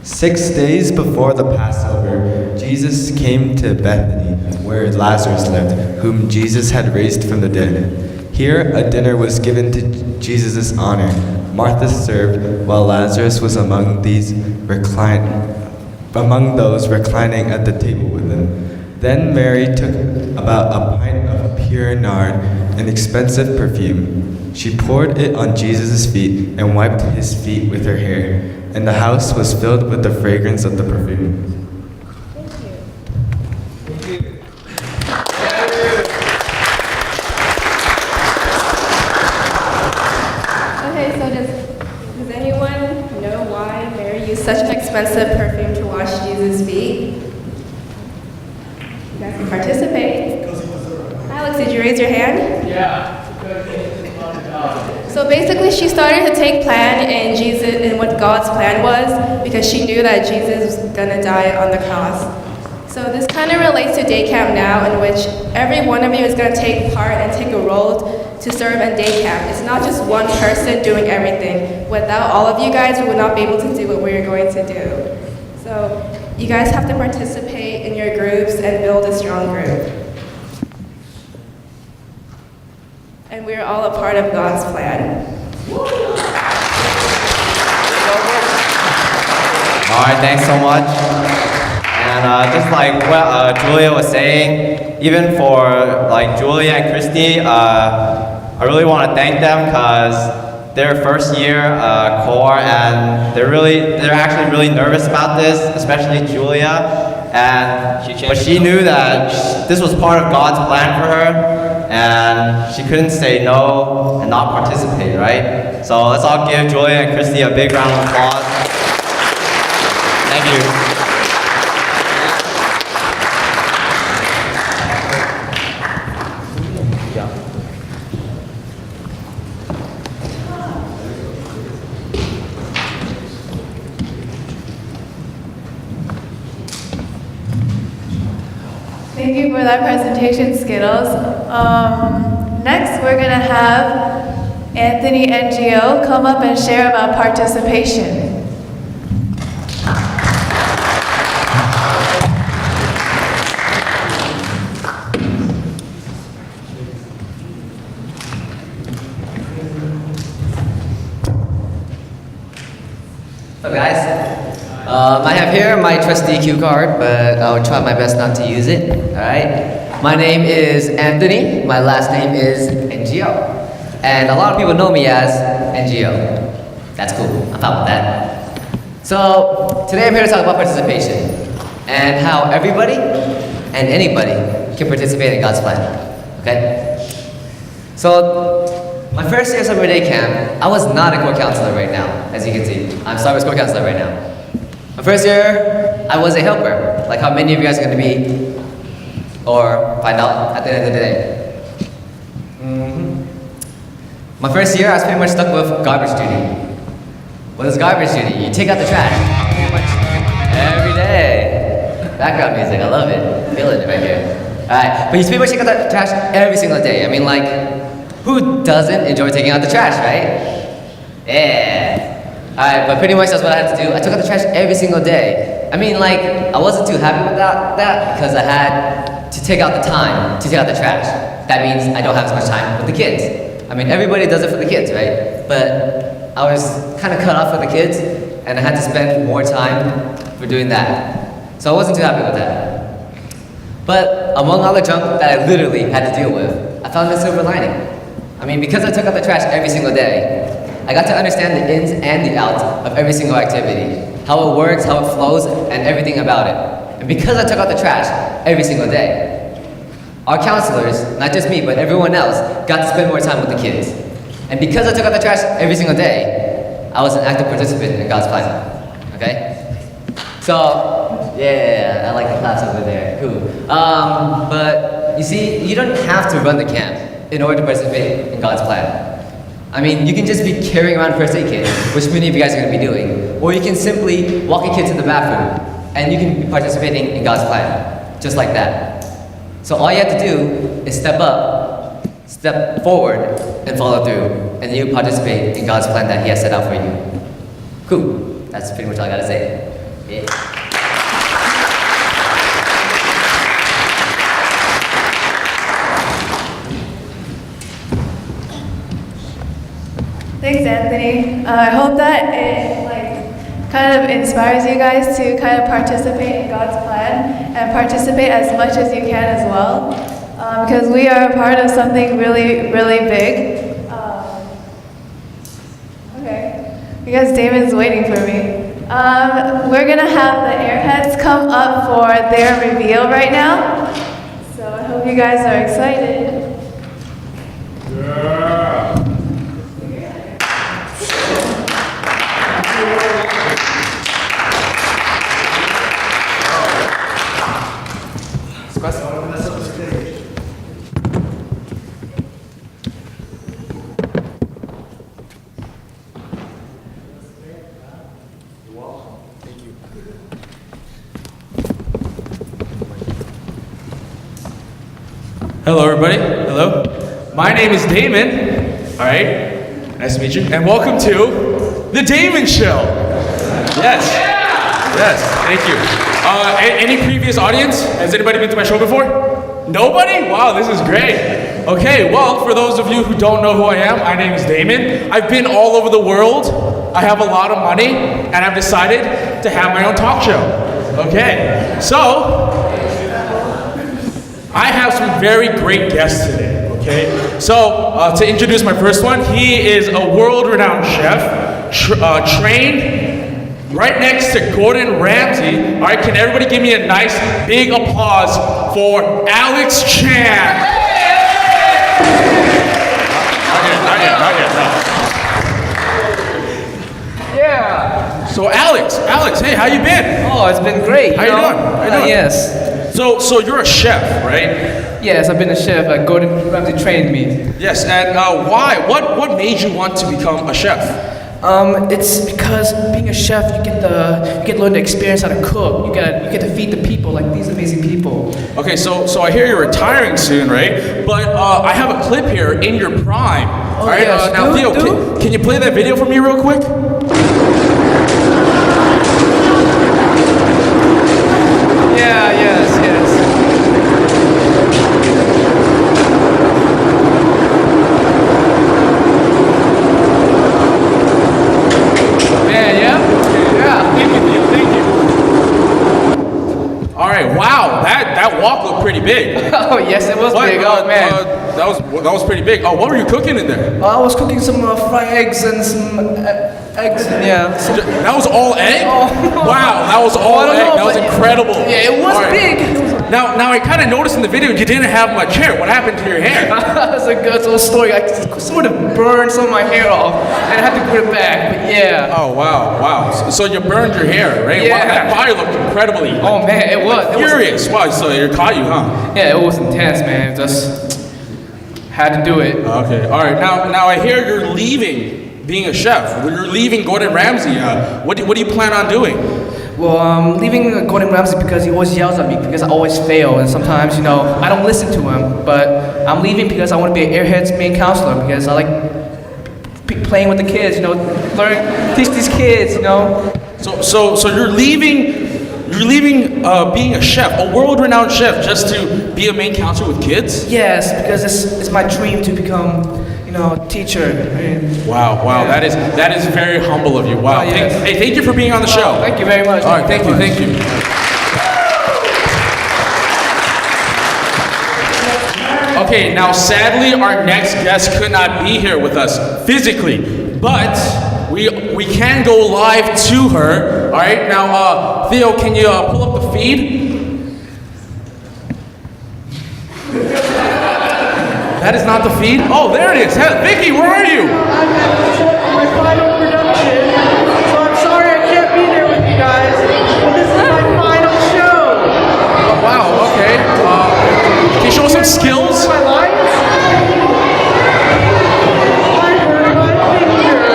6 days before the Passover, Jesus came to Bethany, where Lazarus lived, whom Jesus had raised from the dead. Here, a dinner was given to Jesus' honor. Martha served, while Lazarus was among those reclining at the table with him. Then Mary took about a pint of pure nard, an expensive perfume. She poured it on Jesus' feet and wiped his feet with her hair, and the house was filled with the fragrance of the perfume. Okay, so does anyone know why Mary used such an expensive perfume to wash Jesus' feet? You guys can participate. Alex, did you raise your hand? Yeah. So basically, she started to take plan in what God's plan was, because she knew that Jesus was gonna die on the cross. So this kind of relates to day camp now, in which every one of you is gonna take part and take a role to serve in day camp. It's not just one person doing everything. Without all of you guys, we would not be able to do what we're going to do. So you guys have to participate in your groups and build a strong group. And we're all a part of God's plan. All right, thanks so much. And just like what Julia was saying, even for like Julia and Christy, I really want to thank them because their first year core, and they're actually really nervous about this, especially Julia. But she knew that this was part of God's plan for her, and she couldn't say no and not participate, right? So let's all give Julia and Christy a big round of applause. Thank you. Thank you for that presentation, Skittles. Next, we're going to have Anthony NGO come up and share about participation. What's up, guys? I have here my trusty cue card, but I'll try my best not to use it. Alright? My name is Anthony. My last name is NGO. And a lot of people know me as NGO. That's cool. I'm fine with that. So, today I'm here to talk about participation and how everybody and anybody can participate in God's plan. Okay? So, my first year of summer day camp, I was not a core counselor right now, as you can see. I'm Starbucks core counselor right now. My first year, I was a helper, like how many of you guys are going to be, or find out at the end of the day. My first year, I was pretty much stuck with garbage duty. What is garbage duty? You take out the trash pretty much every day. Background music, I love it. Feeling it right here. Alright, but you pretty much take out the trash every single day. I mean, like, who doesn't enjoy taking out the trash, right? Yeah. Alright, but pretty much that's what I had to do. I took out the trash every single day. I mean, like, I wasn't too happy with that because I had to take out the time to take out the trash. That means I don't have as much time with the kids. I mean, everybody does it for the kids, right? But I was kind of cut off for the kids, and I had to spend more time for doing that. So I wasn't too happy with that. But among all the junk that I literally had to deal with, I found a silver lining. I mean, because I took out the trash every single day, I got to understand the ins and the outs of every single activity, how it works, how it flows, and everything about it. And because I took out the trash every single day, our counselors, not just me, but everyone else, got to spend more time with the kids. And because I took out the trash every single day, I was an active participant in God's plan. Okay? So, yeah, I like the class over there. Cool. But you see, you don't have to run the camp in order to participate in God's plan. I mean, you can just be carrying around a first aid kit, which many of you guys are going to be doing. Or you can simply walk a kid to the bathroom, and you can be participating in God's plan, just like that. So all you have to do is step up, step forward, and follow through, and you participate in God's plan that He has set out for you. Cool. That's pretty much all I got to say. Yeah. Thanks, Anthony. I hope that it kind of inspires you guys to kind of participate in God's plan and participate as much as you can as well, because we are a part of something really, really big. Okay, I guess Damon's waiting for me. We're gonna have the airheads come up for their reveal right now, so I hope you guys are excited. Hello, everybody. Hello. My name is Damon. All right. Nice to meet you. And welcome to The Damon Show. Yes. Yes. Thank you. Any previous audience? Has anybody been to my show before? Nobody? Wow, this is great. Okay, well, for those of you who don't know who I am, my name is Damon. I've been all over the world. I have a lot of money, and I've decided to have my own talk show. Okay. So, I have some very great guests today, Okay, so to introduce my first one, he is a world-renowned chef, trained right next to Gordon Ramsay. All right, can everybody give me a nice big applause for Alex Chan? Not yet, no. Yeah. So Alex, hey, how you been? Oh, it's been great. How you doing? How you doing? Yes. So you're a chef, right? Yes, I've been a chef. Gordon Ramsay trained me. Yes, and why? What made you want to become a chef? It's because being a chef, you get to learn the experience how to cook. You get to feed the people, like these amazing people. Okay, so I hear you're retiring soon, right? But I have a clip here in your prime. All right, yes. now Theo, can you play that video for me real quick? Yeah, yes. All right, wow, that wok looked pretty big. Oh yes, it was big. Oh man, that was pretty big. Oh, what were you cooking in there? I was cooking some fried eggs and some eggs. Yeah. That was all egg? Oh. Wow, that was all I don't egg. know, That was but- incredible. Yeah, it was All right. big. Now I kind of noticed in the video you didn't have much hair. What happened to your hair? That's a good little story. I sort of burned some of my hair off, and I had to put it back. But yeah. Oh wow. So you burned your hair, right? Yeah. Wow, that fire looked incredibly. Oh man, it was. Furious. Wow, so it caught you, huh? Yeah, it was intense, man. Just had to do it. Okay. All right. Now I hear you're leaving being a chef. You're leaving Gordon Ramsay. What do you plan on doing? Well, I'm leaving Gordon Ramsay because he always yells at me because I always fail, and sometimes, I don't listen to him. But I'm leaving because I want to be an Airhead's main counselor because I like playing with the kids, teach these kids, So you're leaving being a chef, a world-renowned chef, just to be a main counselor with kids? Yes, because it's my dream to become, a teacher. Wow, that is very humble of you. Wow. Yes. Thank you for being on the show. Thank you very much. All right, thank you. Okay, now sadly our next guest could not be here with us physically, but we can go live to her. All right, now Theo, can you pull up the feed? That is not the feed. Oh, there it is. Vicky, where are you? I'm at the set for my final production, so I'm sorry I can't be there with you guys, but this is my final show. Oh, wow. Okay. Can you show us some skills? My lines? I hurt my finger.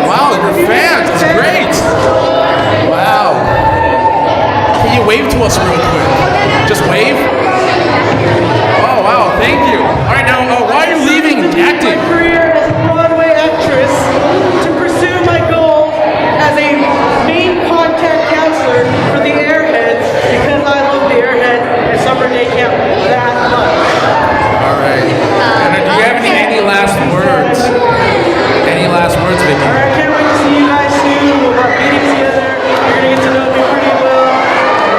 Wow, your fans. That's great. Wow. Can you wave to us real quick? Just wave. Oh, wow. Thank you. All right, now, why are you leaving acting? My career as a Broadway actress to pursue my goal as a main content counselor for the Airheads because I love the Airheads and summer day camp that much. All right. And do you have any last words? Any last words, Vicky? All right, I can't wait to see you guys soon. We'll have meetings together. You're gonna get to know me pretty well.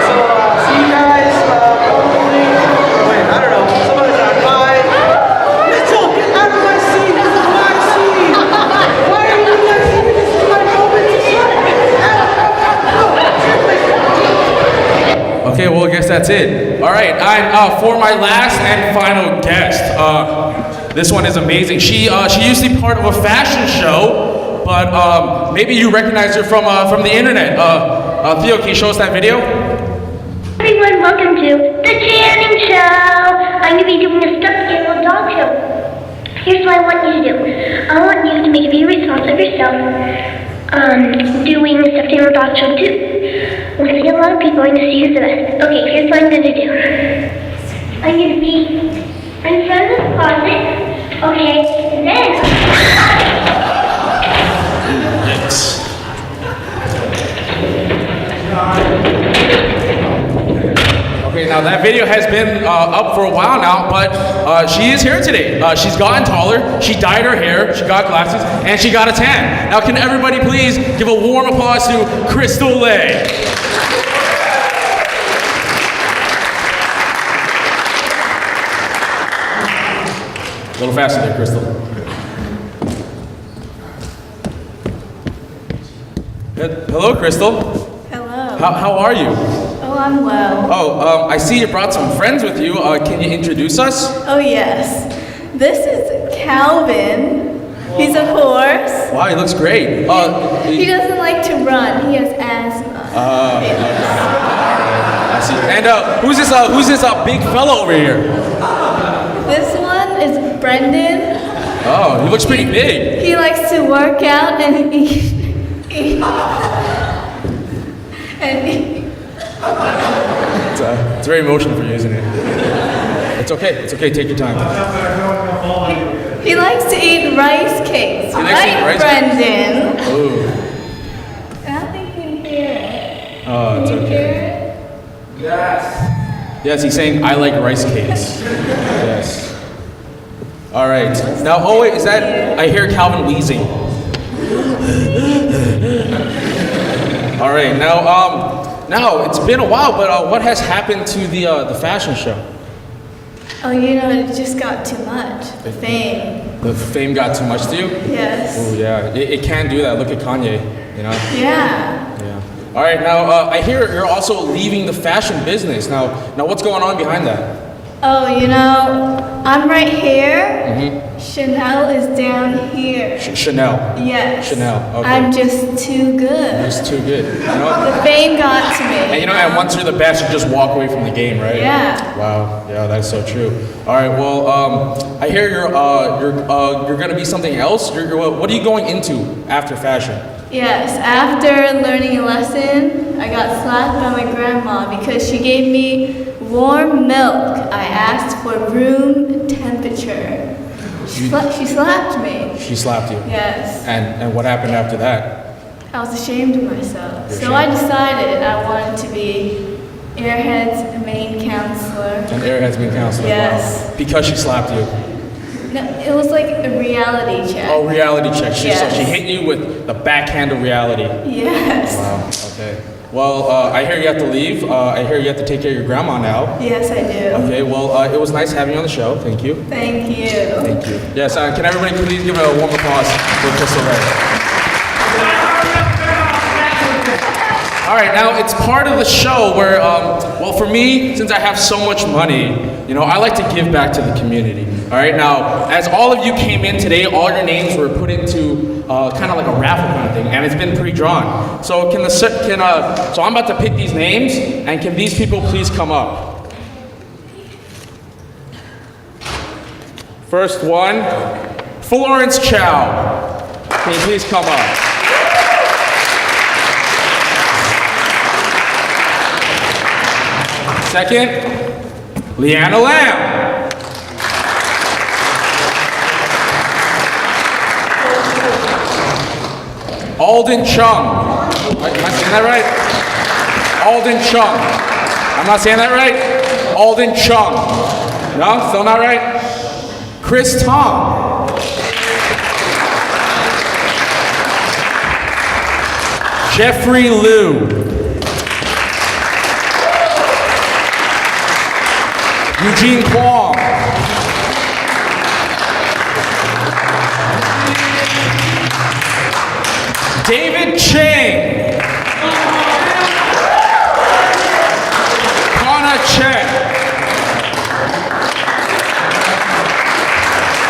So see you guys probably. Wait, I don't know. Some other time. Bye. Mitchell, get out of my seat. This is my seat. Why are you in my seat? This is my moment to shine. Okay, well, I guess that's it. All right, for my last and final guest, this one is amazing. She used to be part of a fashion show, but maybe you recognize her from the internet. Theo, can you show us that video? Everyone, welcome to the Channing Show. I'm going to be doing a stuffed animal dog show. Here's what I want you to do. I want you to make a video response of yourself doing a stuffed animal dog show too. I'm going to get a lot of people. I'm going to see who's the best. Okay, here's what I'm going to do. I'm going to be in front of this closet. Okay, and then... Yes. Okay, now that video has been up for a while now, but she is here today. She's gotten taller, she dyed her hair, she got glasses, and she got a tan. Now can everybody please give a warm applause to Crystal Lay. little faster there, Crystal. Good. Hello, Crystal. Hello. How are you? Oh, I'm well. Oh, I see you brought some friends with you. Can you introduce us? Oh, yes. This is Calvin. He's a horse. Wow, he looks great. He doesn't like to run. He has asthma. I see. And who's this big fellow over here? This one is Brendan. Oh, he looks pretty big. He likes to work out and eat. It's very emotional for you, isn't it? It's okay. Take your time. He likes to eat rice cakes. He likes to eat Right, rice Brendan? Ooh. I don't think you can hear it. Oh, it's Can you okay. hear it? Yes, he's saying I like rice cakes. Yes. All right. Now, oh wait, is that? I hear Calvin wheezing. All right. Now it's been a while, but what has happened to the fashion show? Oh, it just got too much. The fame. The fame got too much to you? Yes. Oh yeah, it can do that. Look at Kanye. Yeah. Yeah. All right. Now I hear you're also leaving the fashion business. Now what's going on behind that? Oh, I'm right here. Mm-hmm. Chanel is down here. Chanel. Yes. Chanel. Okay. I'm just too good. It's too good. The fame got to me. And and once you're the best, you just walk away from the game, right? Yeah. Wow. Yeah, that's so true. All right. Well, I hear you're gonna be something else. What are you going into after fashion? Yes, after learning a lesson, I got slapped by my grandma because she gave me warm milk. I asked for room temperature. She slapped me. She slapped you. Yes. And what happened after that? I was ashamed of myself. You're So I decided I wanted to be Airhead's main counselor. An Airhead's main counselor. Yes. Wow. Because she slapped you. No, it was like a reality check. Oh, reality check. So Yes. she hit you with the backhand of reality. Yes. Wow. Okay. Well, I hear you have to leave. I hear you have to take care of your grandma now. Yes, I do. Okay. Well, it was nice having you on the show. Thank you. Thank you. Thank you. Yes. Can everybody please give a warm applause for Crystal Ray? All right, now it's part of the show where, well, for me, since I have so much money, I like to give back to the community. All right, now, as all of you came in today, all your names were put into kind of like a raffle kind of thing, and it's been pre-drawn. So so I'm about to pick these names, and can these people please come up? First one, Florence Chow. Can you please come up? Second, Leanna Lamb. Alden Chung. Am I saying that right? Alden Chung. I'm not saying that right? Alden Chung. No? Still not right? Chris Tong. Jeffrey Liu. Eugene Kwong. David Chang. Connor Chen.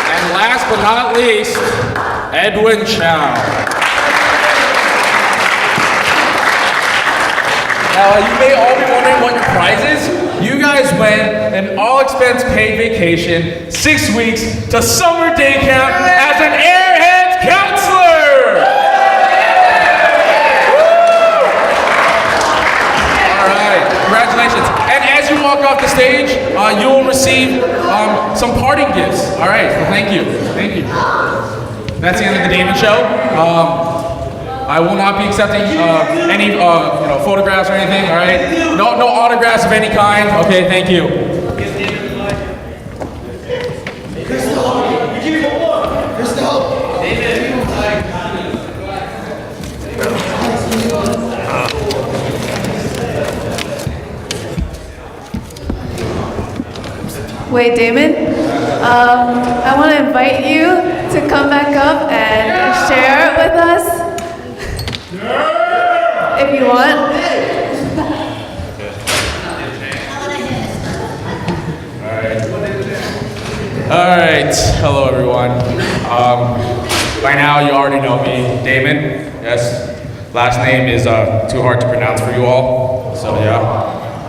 And last but not least, Edwin Chow. Now, you may all be wondering what your prize is. You guys went an all-expense paid vacation, 6 weeks, to summer day camp as an Airheads counselor! All right, congratulations. And as you walk off the stage, you will receive some parting gifts. All right, well, thank you. Thank you. That's the end of the Damon Show. I will not be accepting any photographs or anything, all right? No autographs of any kind. Okay, thank you. Wait, Damon? I want to invite you to come back up and share with us if you want. All right. Hello, everyone. By now, you already know me, Damon. Yes. Last name is too hard to pronounce for you all. So yeah.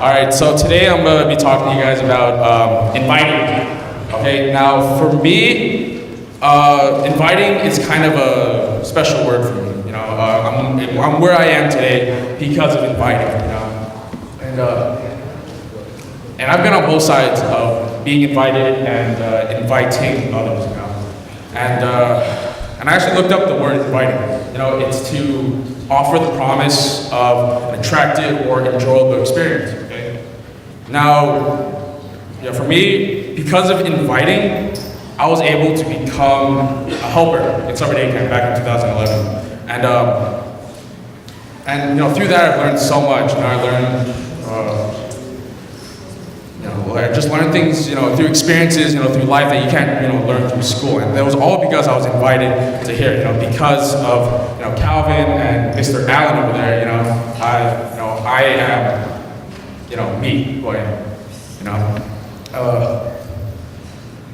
All right. So today I'm going to be talking to you guys about inviting. Okay. Now, for me, inviting is kind of a special word for me. You know, I'm where I am today because of inviting. You know, and I've been on both sides of being invited and inviting others, you know. And I actually looked up the word inviting. You know, it's to offer the promise of an attractive or enjoyable experience, okay? Now, you know, for me, because of inviting, I was able to become a helper in summer day camp back in 2011. And you know, through that I learned so much. You know, I learned I just learned things, you know, through experiences, you know, through life that you can't, you know, learn through school. And that was all because I was invited to here, you know, because of, you know, Calvin and Mr. Allen over there, you know, I am, you know, me, who I am, you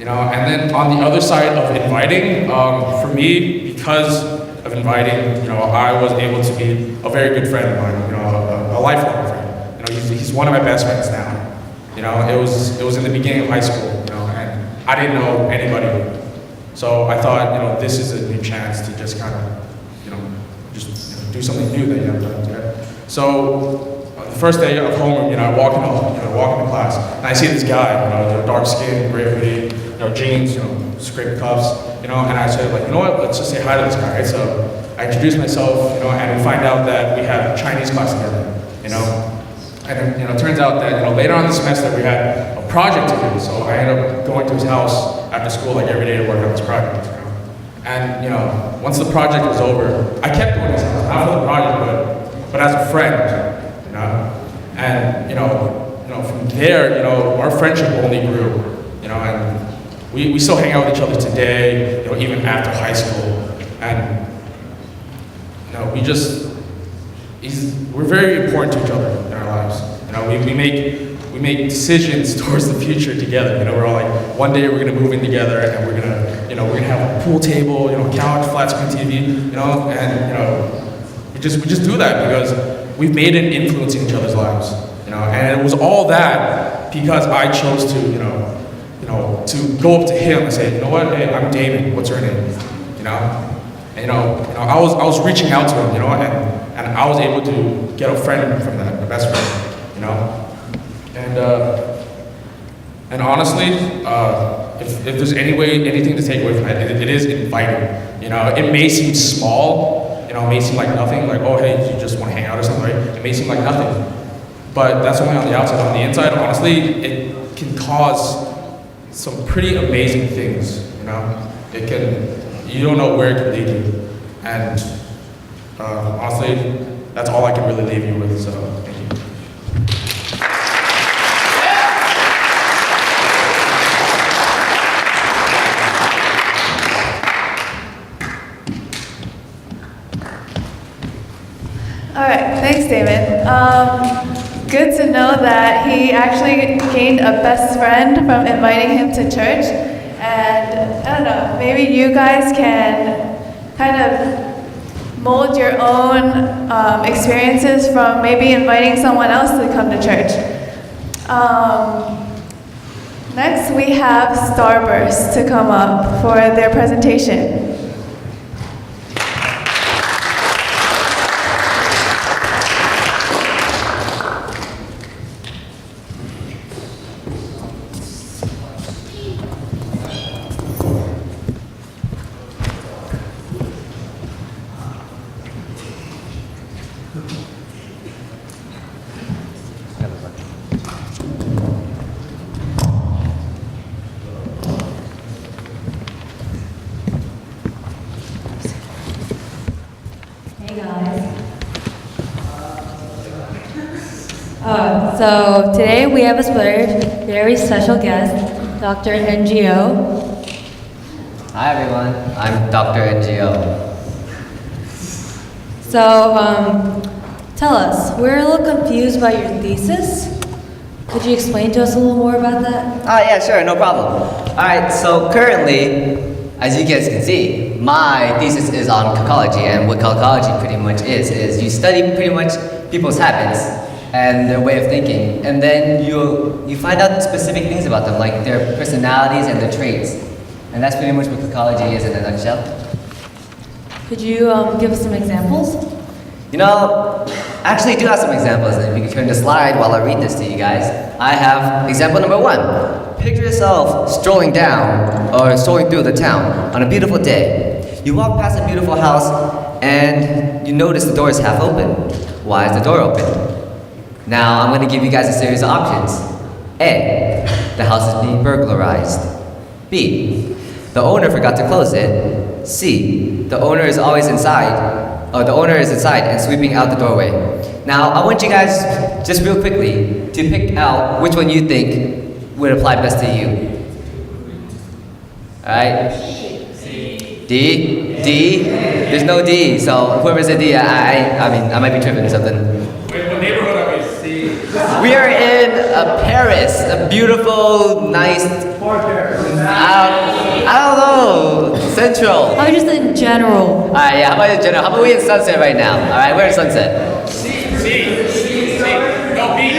know. And then on the other side of inviting, for me, because of inviting, you know, I was able to be a very good friend of mine, you know, a lifelong friend. You know, he's one of my best friends now. You know, it was in the beginning of high school, you know, and I didn't know anybody. So I thought, you know, this is a new chance to just kind of, you know, just do something new that you haven't done yet. So the first day of homeroom, you know, I walk into class, and I see this guy, you know, dark skin, gray hoodie, you know, jeans, you know, scraped cuffs, you know, and I said, like, you know what, let's just say hi to this guy, right? So I introduced myself, you know, and we find out that we have Chinese class together, you know. And you know, it turns out that, you know, later on in the semester we had a project to do, so I ended up going to his house after school like every day to work on this project. You know? And you know, once the project was over, I kept going to his house, not for the project, but as a friend, you know. And you know, from there, you know, our friendship only grew, you know, and we still hang out with each other today, you know, even after high school. And you know, we're very important to each other in our lives. You know, we make decisions towards the future together. You know, we're all like, one day we're gonna move in together, and we're gonna have a pool table, you know, couch, flat screen TV, you know, and you know, we just do that because we've made an influence in each other's lives. You know, and it was all that because I chose to, you know, to go up to him and say, you know what, hey, I'm David. What's your name? You know. And, you know, I was reaching out to him, you know, and I was able to get a friend from that, a best friend, you know. And honestly, if there's anything to take away from that, it is inviting. You know, it may seem small, you know, it may seem like nothing, like, oh, hey, you just want to hang out or something, right? It may seem like nothing, but that's only on the outside. On the inside, honestly, it can cause some pretty amazing things, you know. You don't know where it can lead you. And honestly, that's all I can really leave you with, so thank you. All right, thanks, David. Good to know that he actually gained a best friend from inviting him to church. And I don't know, maybe you guys can kind of mold your own experiences from maybe inviting someone else to come to church. Next, we have Starburst to come up for their presentation. So today we have a very special guest. Dr. NGO. Hi everyone, I'm Dr. NGO. So, tell us, we're a little confused by your thesis. Could you explain to us a little more about that? Oh yeah, sure, no problem. Alright, so currently, as you guys can see, my thesis is on cocology, and what cocology pretty much is you study pretty much people's habits and their way of thinking, and then you find out specific things about them, like their personalities and their traits. And that's pretty much what cocology is in a nutshell. Could you give us some examples? You know, I actually do have some examples, and if you can turn the slide while I read this to you guys. I have example number 1. Picture yourself strolling down or strolling through the town on a beautiful day. You walk past a beautiful house and you notice the door is half open. Why is the door open? Now I'm going to give you guys a series of options. A, the house is being burglarized. B, the owner forgot to close it. C, the owner is always inside. The owner is inside and sweeping out the doorway. Now, I want you guys, just real quickly, to pick out which one you think would apply best to you. Alright? D? D? There's no D, so whoever said D, I might be tripping or something. Wait, what neighborhood are we? We are in Paris, a beautiful, nice, I don't know, Central. How just in general? Alright, yeah, how about in general? How about we in Sunset right now? Alright, we're in Sunset. C. No, B. B.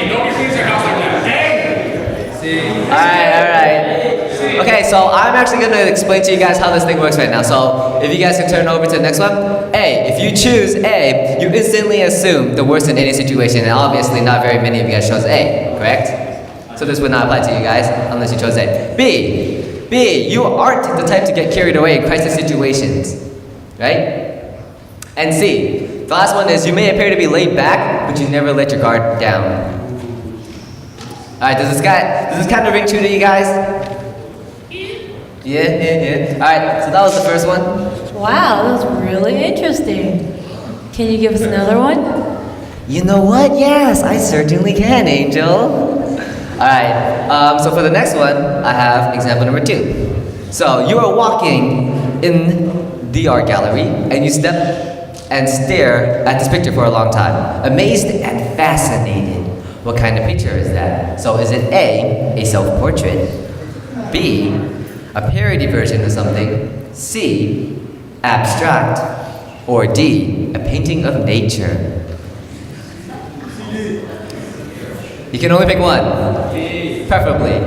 Nobody sees your house like that. Alright. Okay, so I'm actually going to explain to you guys how this thing works right now. So if you guys can turn over to the next one. A, if you choose A, you instantly assume the worst in any situation, and obviously not very many of you guys chose A, correct? So this would not apply to you guys unless you chose A. B, you aren't the type to get carried away in crisis situations, right? And C, the last one is you may appear to be laid back, but you never let your guard down. Alright, does this kind of ring true to you guys? Yeah. Alright, so that was the first one. Wow, that was really interesting. Can you give us another one? You know what? Yes, I certainly can, Angel. Alright, so for the next one, I have example number 2. So you are walking in the art gallery, and you step and stare at this picture for a long time, amazed and fascinated. What kind of picture is that? So is it A, a self-portrait, B, a parody version of something, C, abstract, or D, a painting of nature? You can only pick one, preferably.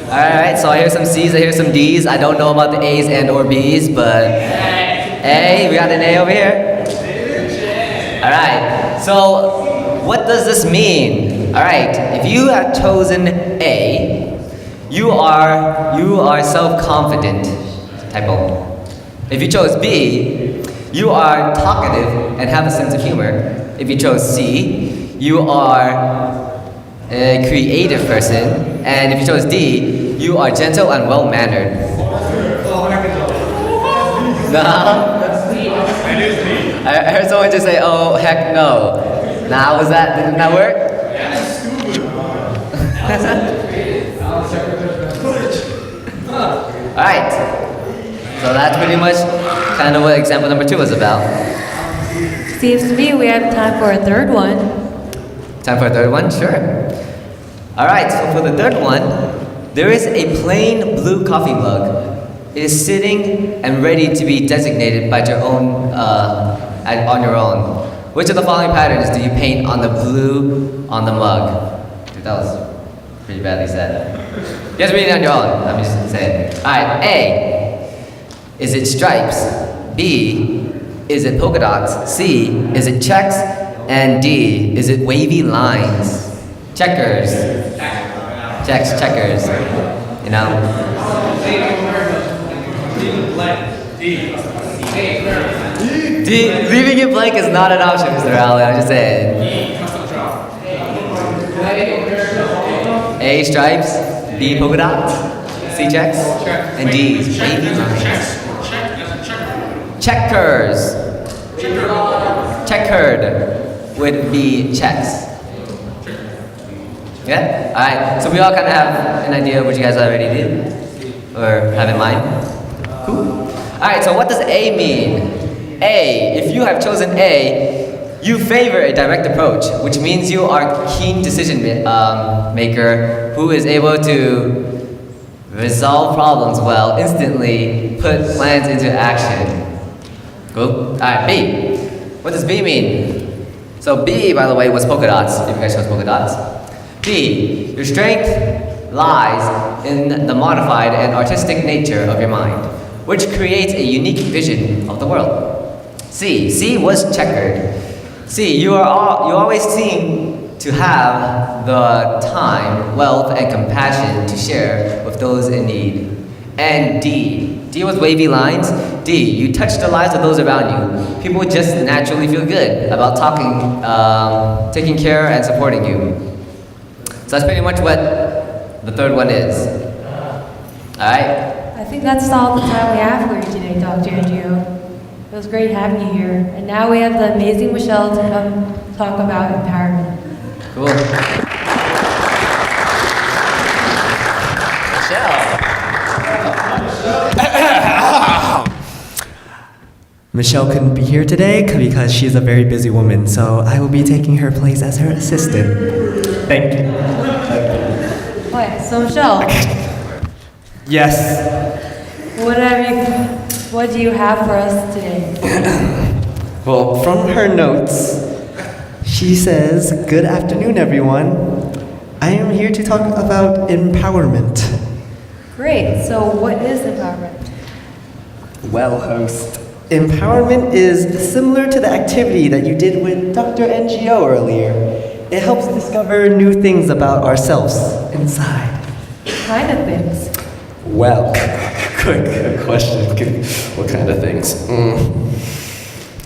Alright, so I hear some C's, I hear some D's. I don't know about the A's and or B's, but A, we got an A over here. Alright, so what does this mean? Alright, if you have chosen A, you are self-confident. Typo. If you chose B, you are talkative and have a sense of humor. If you chose C, you are a creative person. And if you chose D, you are gentle and well-mannered. No? I heard someone just say, oh, heck no. Nah, didn't that work? Alright. So that's pretty much kind of what example number 2 was about. Seems to me we have time for a third one. Time for a third one? Sure. Alright, so for the third one, there is a plain blue coffee mug. It is sitting and ready to be designated by your own, on your own. Which of the following patterns do you paint on the blue on the mug? Dude, that was pretty badly said. You guys read it on your own, I'm just saying. Alright, A, is it stripes? B, is it polka dots? C, is it checks? And D, is it wavy lines? Checkers. Checkers. You know? D, leaving it blank is not an option, Mr. Alley, I'm just saying. A, stripes. B, polka dots. C, checks. And D, wavy lines. Checkers. checkered would be chess? Yeah? Alright, so we all kind of have an idea of what you guys already did? Or have in mind? Cool. Alright, so what does A mean? A, if you have chosen A, you favor a direct approach, which means you are a keen decision maker who is able to resolve problems well, instantly put plans into action. Cool. Alright, B. What does B mean? So B, by the way, was polka dots, if you guys chose polka dots. B, your strength lies in the modified and artistic nature of your mind, which creates a unique vision of the world. C was checkered. C, you always seem to have the time, wealth, and compassion to share with those in need. And D was wavy lines. D, you touch the lives of those around you. People just naturally feel good about talking, taking care and supporting you. So that's pretty much what the third one is. Alright? I think that's all the time we have for you today, Dr. Andrew. It was great having you here. And now we have the amazing Michelle to come talk about empowerment. Cool. Michelle couldn't be here today because she's a very busy woman, so I will be taking her place as her assistant. Thank you. Okay, so Michelle, Yes. what do you have for us today? Well, from her notes, she says, "Good afternoon, everyone. I am here to talk about empowerment." Great, so what is empowerment? Well, host. Empowerment is similar to the activity that you did with Dr. NGO earlier. It helps discover new things about ourselves inside. What kind of things? Well, good question. What kind of things?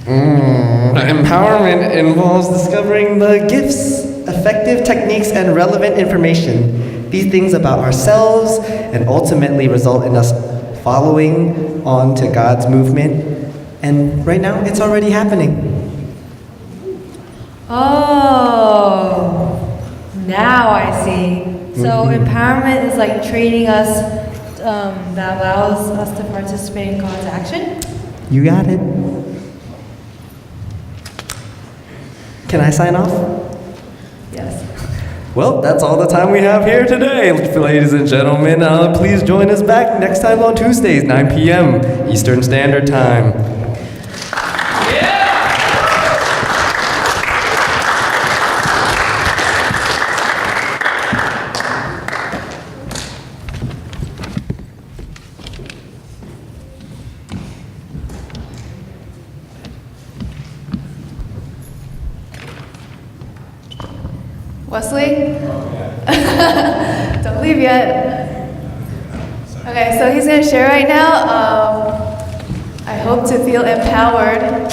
Empowerment involves discovering the gifts, effective techniques, and relevant information. These things about ourselves and ultimately result in us following on to God's movement. And right now, it's already happening. Oh, now I see. So empowerment is like training us that allows us to participate in God's action? You got it. Can I sign off? Yes. Well, that's all the time we have here today, ladies and gentlemen. Please join us back next time on Tuesdays, 9 p.m. Eastern Standard Time. Wesley? Don't leave yet. Okay, so he's going to share right now. I hope to feel empowered.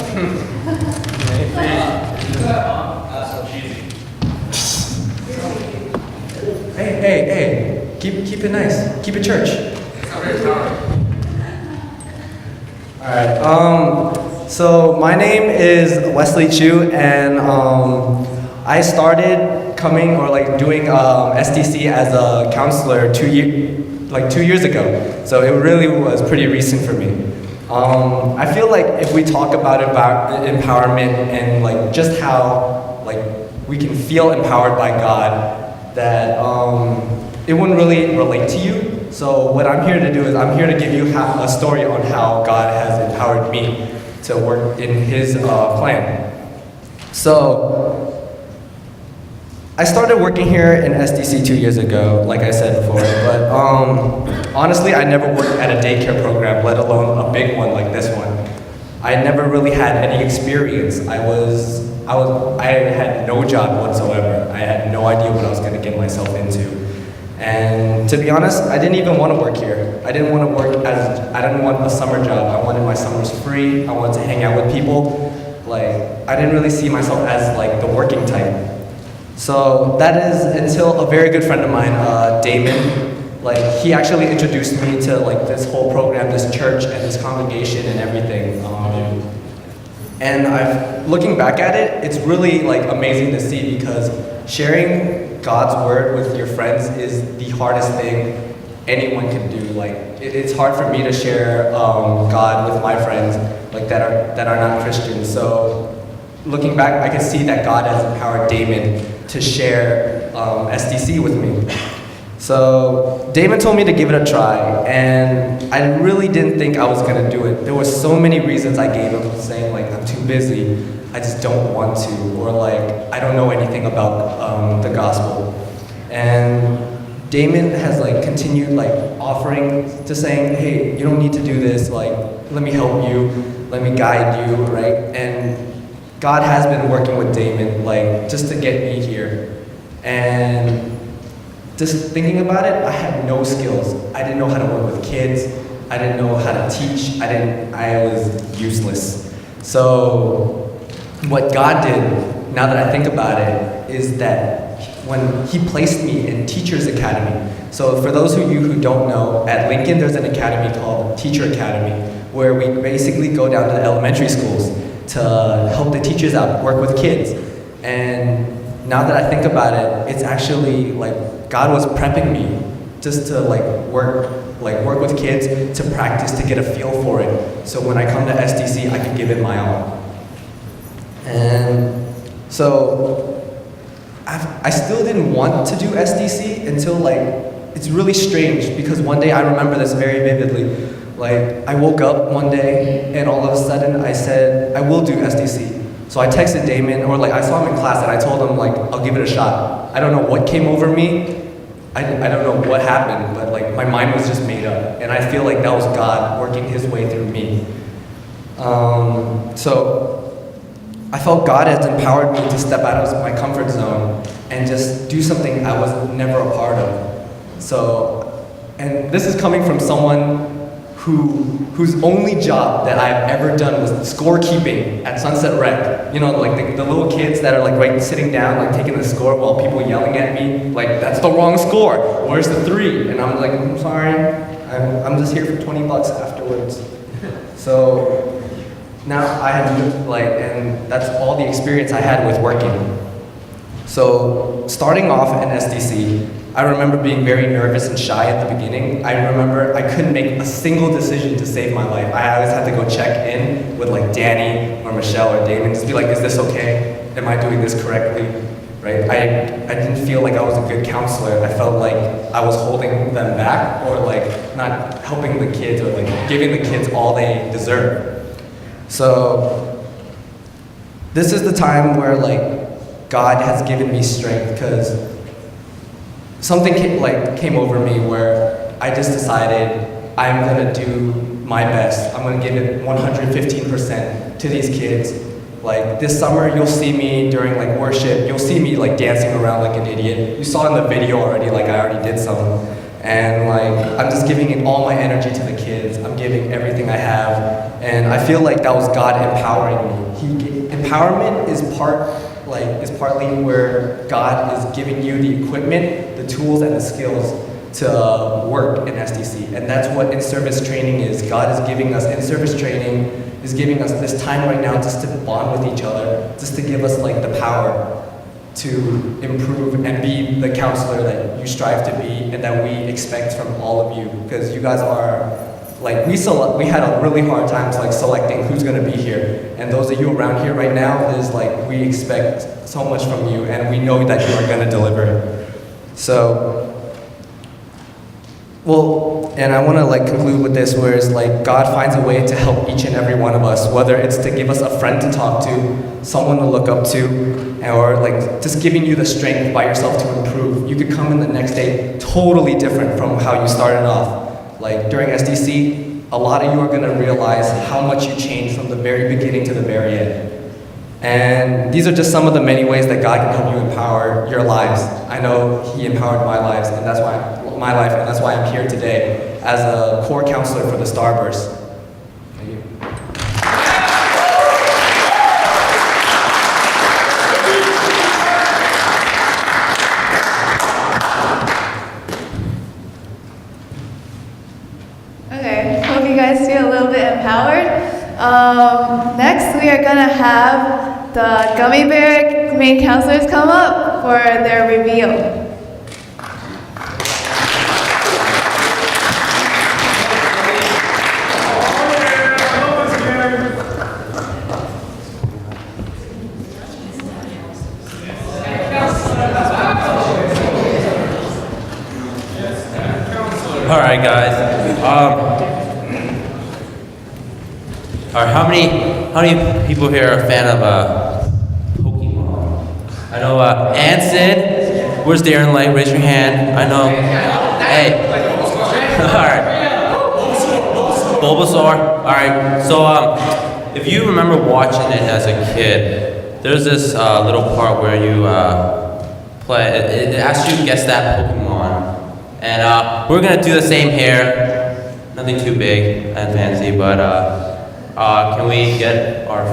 Hey, keep it nice. Keep it church. Alright, so my name is Wesley Chu, and I started coming or like doing SDC as a counselor 2 years ago. So it really was pretty recent for me. I feel like if we talk about empowerment and like just how like we can feel empowered by God, that it wouldn't really relate to you. So what I'm here to do is I'm here to give you a story on how God has empowered me to work in His plan. So I started working here in SDC 2 years ago, like I said before, but honestly, I never worked at a daycare program, let alone a big one like this one. I never really had any experience. I had no job whatsoever. I had no idea what I was going to get myself into. And to be honest, I didn't even want to work here. I didn't want to work I didn't want a summer job. I wanted my summers free. I wanted to hang out with people. Like, I didn't really see myself as like the working type. So that is until a very good friend of mine, Damon, like he actually introduced me to like this whole program, this church and this congregation and everything. And looking back at it, it's really like amazing to see because sharing God's word with your friends is the hardest thing anyone can do. Like it's hard for me to share God with my friends like that are not Christians. So looking back, I can see that God has empowered Damon to share SDC with me. So Damon told me to give it a try, and I really didn't think I was gonna do it. There were so many reasons I gave him, saying like I'm too busy, I just don't want to, or like I don't know anything about the gospel. And Damon has like continued like offering to saying, hey, you don't need to do this. Like let me help you, let me guide you, right? And God has been working with Damon, like just to get me here. And just thinking about it, I had no skills. I didn't know how to work with kids. I didn't know how to teach. I was useless. So what God did, now that I think about it, is that when He placed me in Teachers Academy. So for those of you who don't know, at Lincoln there's an academy called Teacher Academy, where we basically go down to the elementary schools to help the teachers out, work with kids. And now that I think about it, it's actually like God was prepping me just to work with kids, to practice, to get a feel for it. So when I come to SDC, I can give it my all. And so I still didn't want to do SDC until it's really strange because one day I remember this very vividly. I woke up one day and all of a sudden I said, I will do SDC. So I texted Damon, or I saw him in class and I told him I'll give it a shot. I don't know what came over me. I don't know what happened, but my mind was just made up. And I feel like that was God working His way through me. So I felt God has empowered me to step out of my comfort zone and just do something I was never a part of. So, and this is coming from someone whose only job that I've ever done was scorekeeping at Sunset Rec. You know, the little kids that are sitting down, taking the score while people yelling at me, that's the wrong score. Where's the 3? And I'm I'm sorry, I'm just here for $20 afterwards. So now I have and that's all the experience I had with working. So starting off in SDC, I remember being very nervous and shy at the beginning. I remember I couldn't make a single decision to save my life. I always had to go check in with Danny or Michelle or Damon, just be is this okay? Am I doing this correctly? Right? I didn't feel like I was a good counselor. I felt like I was holding them back or not helping the kids or giving the kids all they deserve. So this is the time where God has given me strength because something came over me where I just decided I'm gonna do my best. I'm gonna give it 115% to these kids. This summer, you'll see me during worship. You'll see me dancing around like an idiot. You saw in the video already, I already did some. And I'm just giving it all my energy to the kids. I'm giving everything I have, and I feel like that was God empowering me. Empowerment is partly where God is giving you the equipment, the tools, and the skills to work in SDC. And that's what in-service training is. God is giving us in-service training, is giving us this time right now just to bond with each other, just to give us the power to improve and be the counselor that you strive to be and that we expect from all of you. Because you guys are we had a really hard time selecting who's going to be here, and those of you around here right now is we expect so much from you, and we know that you are going to deliver. So, and I want to conclude with this, where it's God finds a way to help each and every one of us, whether it's to give us a friend to talk to, someone to look up to, or just giving you the strength by yourself to improve. You could come in the next day totally different from how you started off. During SDC, a lot of you are going to realize how much you changed from the very beginning to the very end. And these are just some of the many ways that God can help you empower your lives. I know He empowered my life, and that's why I'm here today as a core counselor for the Starburst. Thank you. Okay, hope you guys feel a little bit empowered. Next, we are gonna have the Gummy Bear main counselors come up for their reveal. All right, guys. All right, how many people here are a fan of Pokemon? I know Anson. Where's Darren Light? Raise your hand. I know. Hey. All right. Bulbasaur. All right. So if you remember watching it as a kid, there's this little part where you play. It asks you to guess that Pokemon. And we're gonna do the same here. Nothing too big and fancy, but can we get our?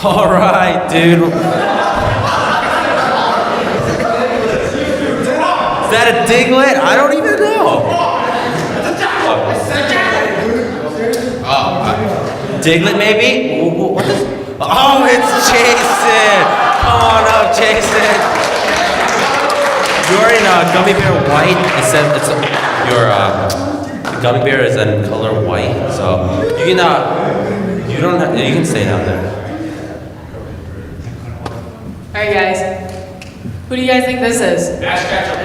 All right, dude. Is that a Diglett? I don't even know. Diglett, maybe? What is? Oh, it's Jason. Come on up, Jason. You're in Gummy Bear White. It says it's your Gummy Bear is in color white, so you can you don't have, you can stay down there. All right, guys. Who do you guys think this is? Ash Ketchum.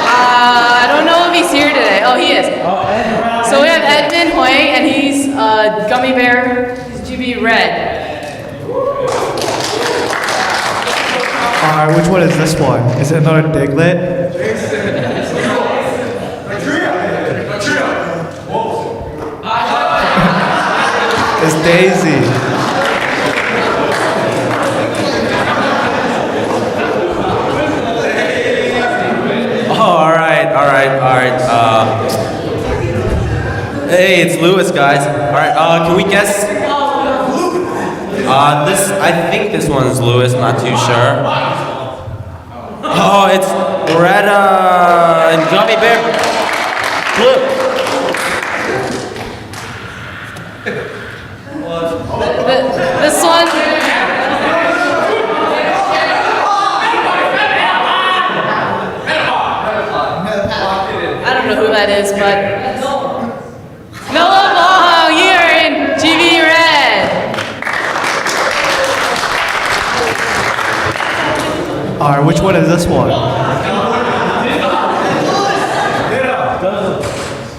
I don't know if he's here today. Oh, he is. So we have Edmund Huang, and he's Gummy Bear. He's GB Red. Alright, which one is this one? Is it another Diglett? It's Daisy. Oh, all right. Hey, it's Lewis, guys. All right, can we guess? This, I think this one's Lewis. Not too sure. Oh, it's Greta and Gummy Bear. Blue. This one. I don't know who that is, but Noah Long, you're in GB Red. Alright, which one is this one?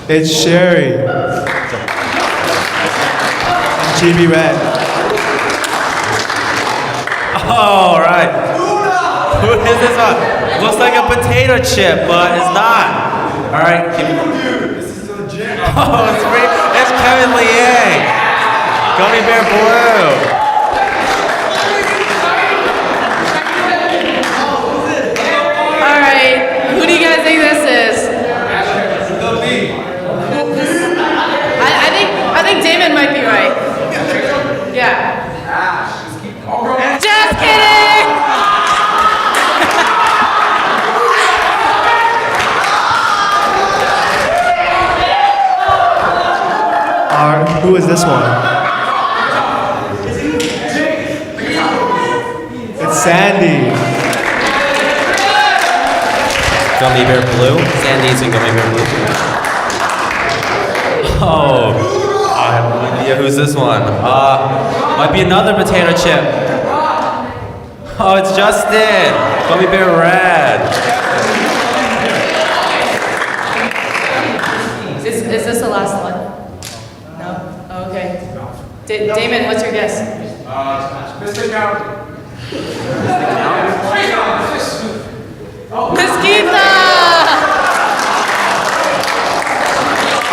It's Sherry. GB Red. All right. Who is this one? Looks like a potato chip, but it's not. All right. Oh, it's Kevin Liang. Gummy Bear Blue. All right, who do you guys think this is? I think Damon might be right. Yeah. Just kidding. Alright, who is this one? It's Sandy. Gummy Bear Blue. Sandy's in Gummy Bear Blue. Oh, I have no idea who's this one. Might be another potato chip. Oh, it's Justin. Gummy Bear Red. Is this the last one? No? Oh, okay. Damon, what's your guess? Mosquito!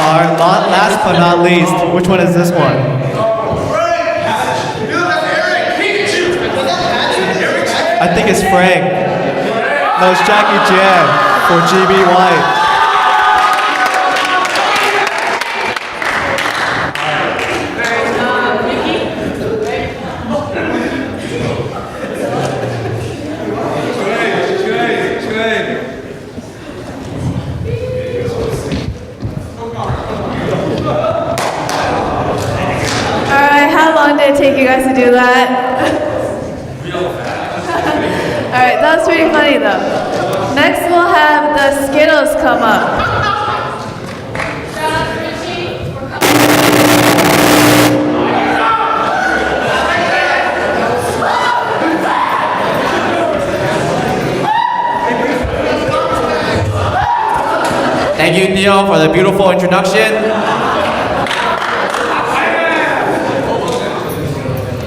Alright, last but not least, which one is this one? I think it's Frank. No, it's Jackie Jan for GB White. did it take you guys to do that? Alright, that was pretty funny though. Next we'll have the Skittles come up. Thank you, Theo, for the beautiful introduction.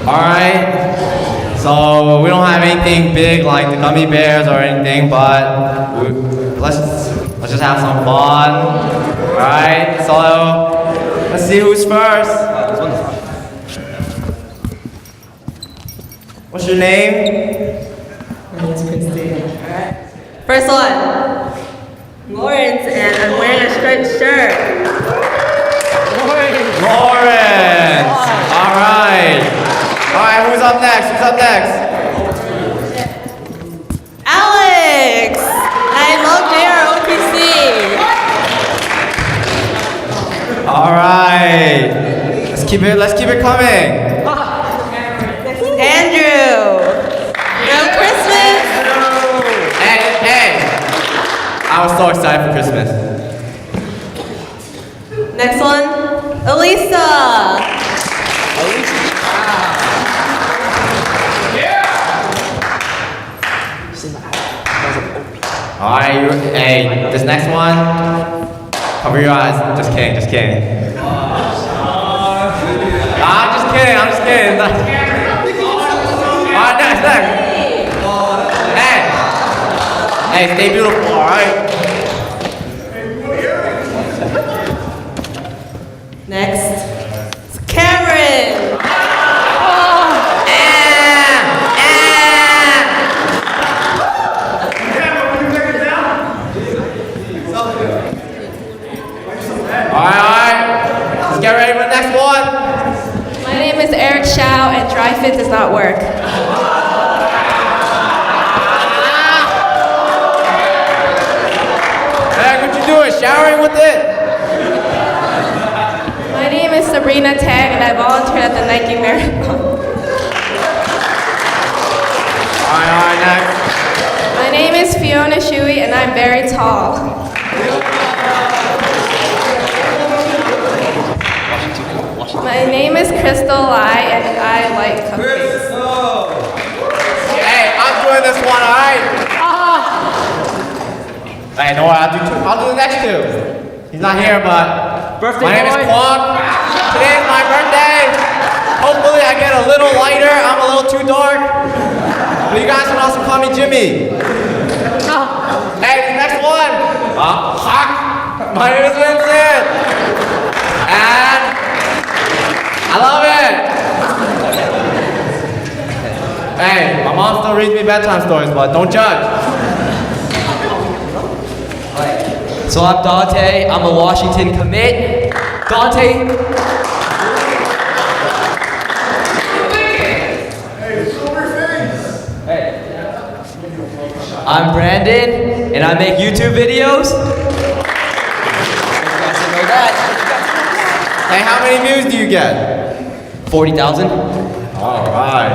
Alright, so we don't have anything big like the gummy bears or anything, but let's just have some fun. Alright, so let's see who's first. What's your name? My name's Christine. Alright. First one. Lawrence, and I'm wearing a striped shirt. Lawrence! Alright. Alright, who's up next? Who's up next? Alex! I love JROTC. Alright. Let's keep it coming. Andrew. Merry Christmas. Hey. I was so excited for Christmas. Next one, Elisa. Alright, hey, this next one, cover your eyes. Just kidding. I'm just kidding. Alright, next. Hey, stay beautiful, alright? Next, it's Cameron. Alright. Let's get ready for the next one. My name is Eric Chow, and dry fit does not work. Showering with it. My name is Sabrina Tang, and I volunteered at the Nike Marathon. Alright, next. My name is Fiona Shui, and I'm very tall. My name is Crystal Lai, and I like cupcakes. Hey, I'm doing this one, alright? Hey, no, I'll do the next two. He's not here, but my name is Kwong. Today is my birthday. Hopefully I get a little lighter. I'm a little too dark. But you guys can also call me Jimmy. Hey, the next one. My name is Vincent. And I love it. Hey, my mom still reads me bedtime stories, but don't judge. So I'm Dante, I'm a Washington commit. Dante. I'm Brandon, and I make YouTube videos. Hey, how many views do you get? 40,000. Alright.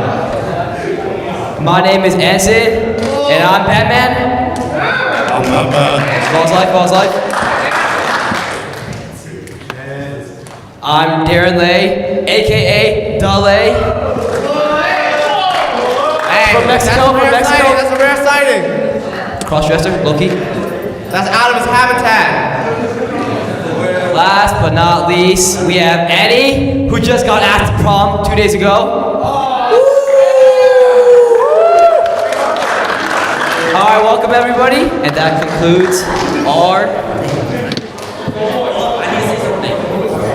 My name is Anson, and I'm Batman. Balls life. I'm Darren Lay, aka Dale. Hey, from Mexico. That's a rare sighting. Crossdresser, Loki. That's out of his habitat. Last but not least, we have Annie, who just got asked to prom 2 days ago. Alright, welcome everybody, and that concludes our...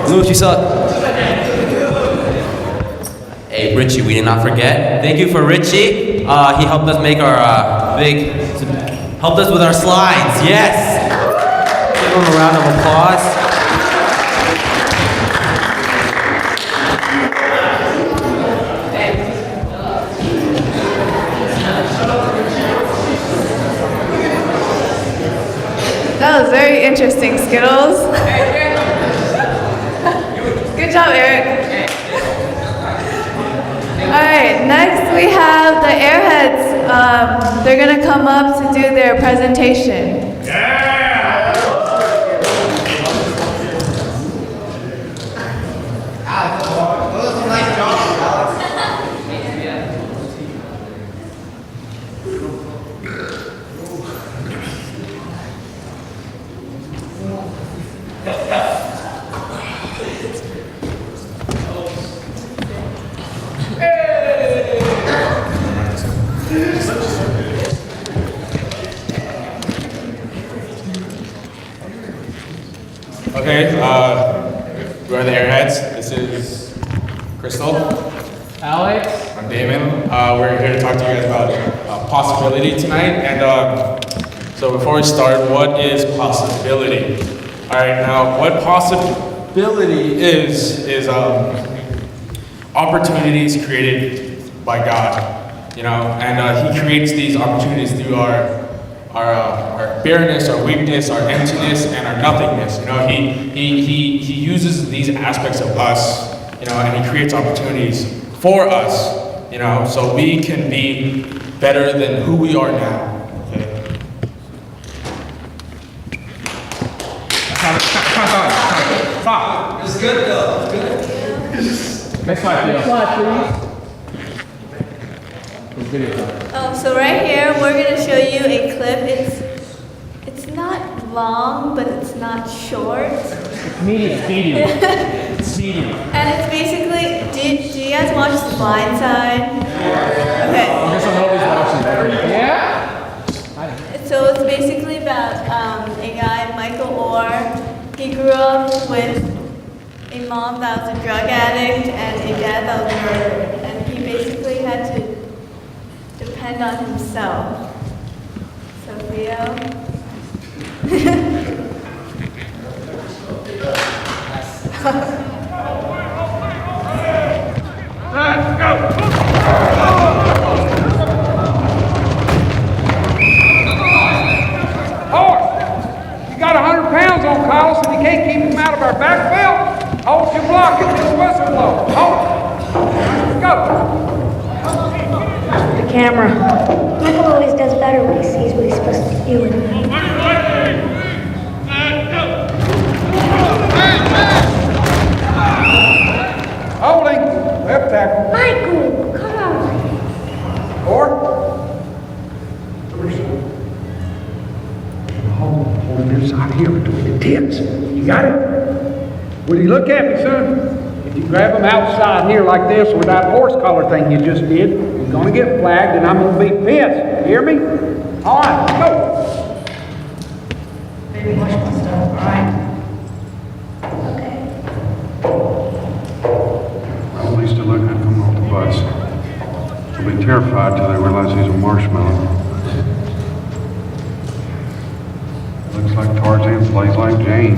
Lewis, you suck. Hey, Richie, we did not forget. Thank you for Richie. He helped us make our helped us with our slides. Yes. Give him a round of applause. That was very interesting, Skittles. Good job, Eric. right, next we have the Airheads. They're gonna come up to do their presentation. Okay, we're the Airheads. This is Crystal. Alex. I'm Damon. We're here to talk to you guys about possibility tonight. And so before we start, what is possibility? All right, now what possibility is opportunities created by God, you know, and He creates these opportunities through our bareness, our weakness, our emptiness, and our nothingness. You know, He uses these aspects of us, you know, and He creates opportunities for us, you know, so we can be better than who we are now. Okay. Stop. It's good though. It's good. Next slide, please. Oh, so right here, we're gonna show you a clip. It's not long, but it's not short. It's medium. It's medium. And it's basically, do you guys watch The Blind Side? Okay. I guess I'm always watching better. Yeah? So it's basically about a guy, Michael Orr. He grew up with a mom that was a drug addict and a dad that was murdered. And he basically had to depend on himself. Sophia. You got 100 pounds on Carlos and you can't keep him out of our backfield? Hold your block until the whistle blows. Hold it. Go. The camera. Michael always does better when he sees what he's supposed to be doing. Holding. Left tackle. Michael, come on. Or. Hold him inside here between the tits. You got it? Will you look at me, son? If you grab him outside here like this with that horse collar thing you just did, you're gonna get flagged and I'm gonna be pissed. You hear me? All right, go. Baby, watch my stuff, all right? Well, at least they're looking at coming off the bus. They'll be terrified till they realize he's a marshmallow. Looks like Tarzan plays like Jane.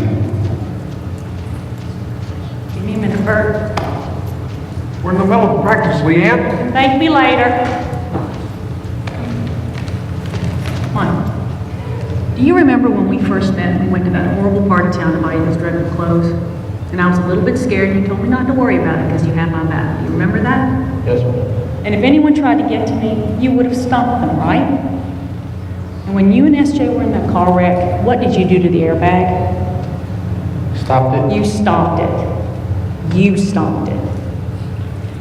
Give me a minute, Bert. We're in the middle of practice, Leanne. Thank me later. Come on. Do you remember when we first met and we went to that horrible part of town to buy those dreadful clothes? And I was a little bit scared and you told me not to worry about it because you had my back. You remember that? Yes, ma'am. And if anyone tried to get to me, you would have stopped them, right? And when you and SJ were in that car wreck, what did you do to the airbag? Stopped it. You stopped it. You stopped it.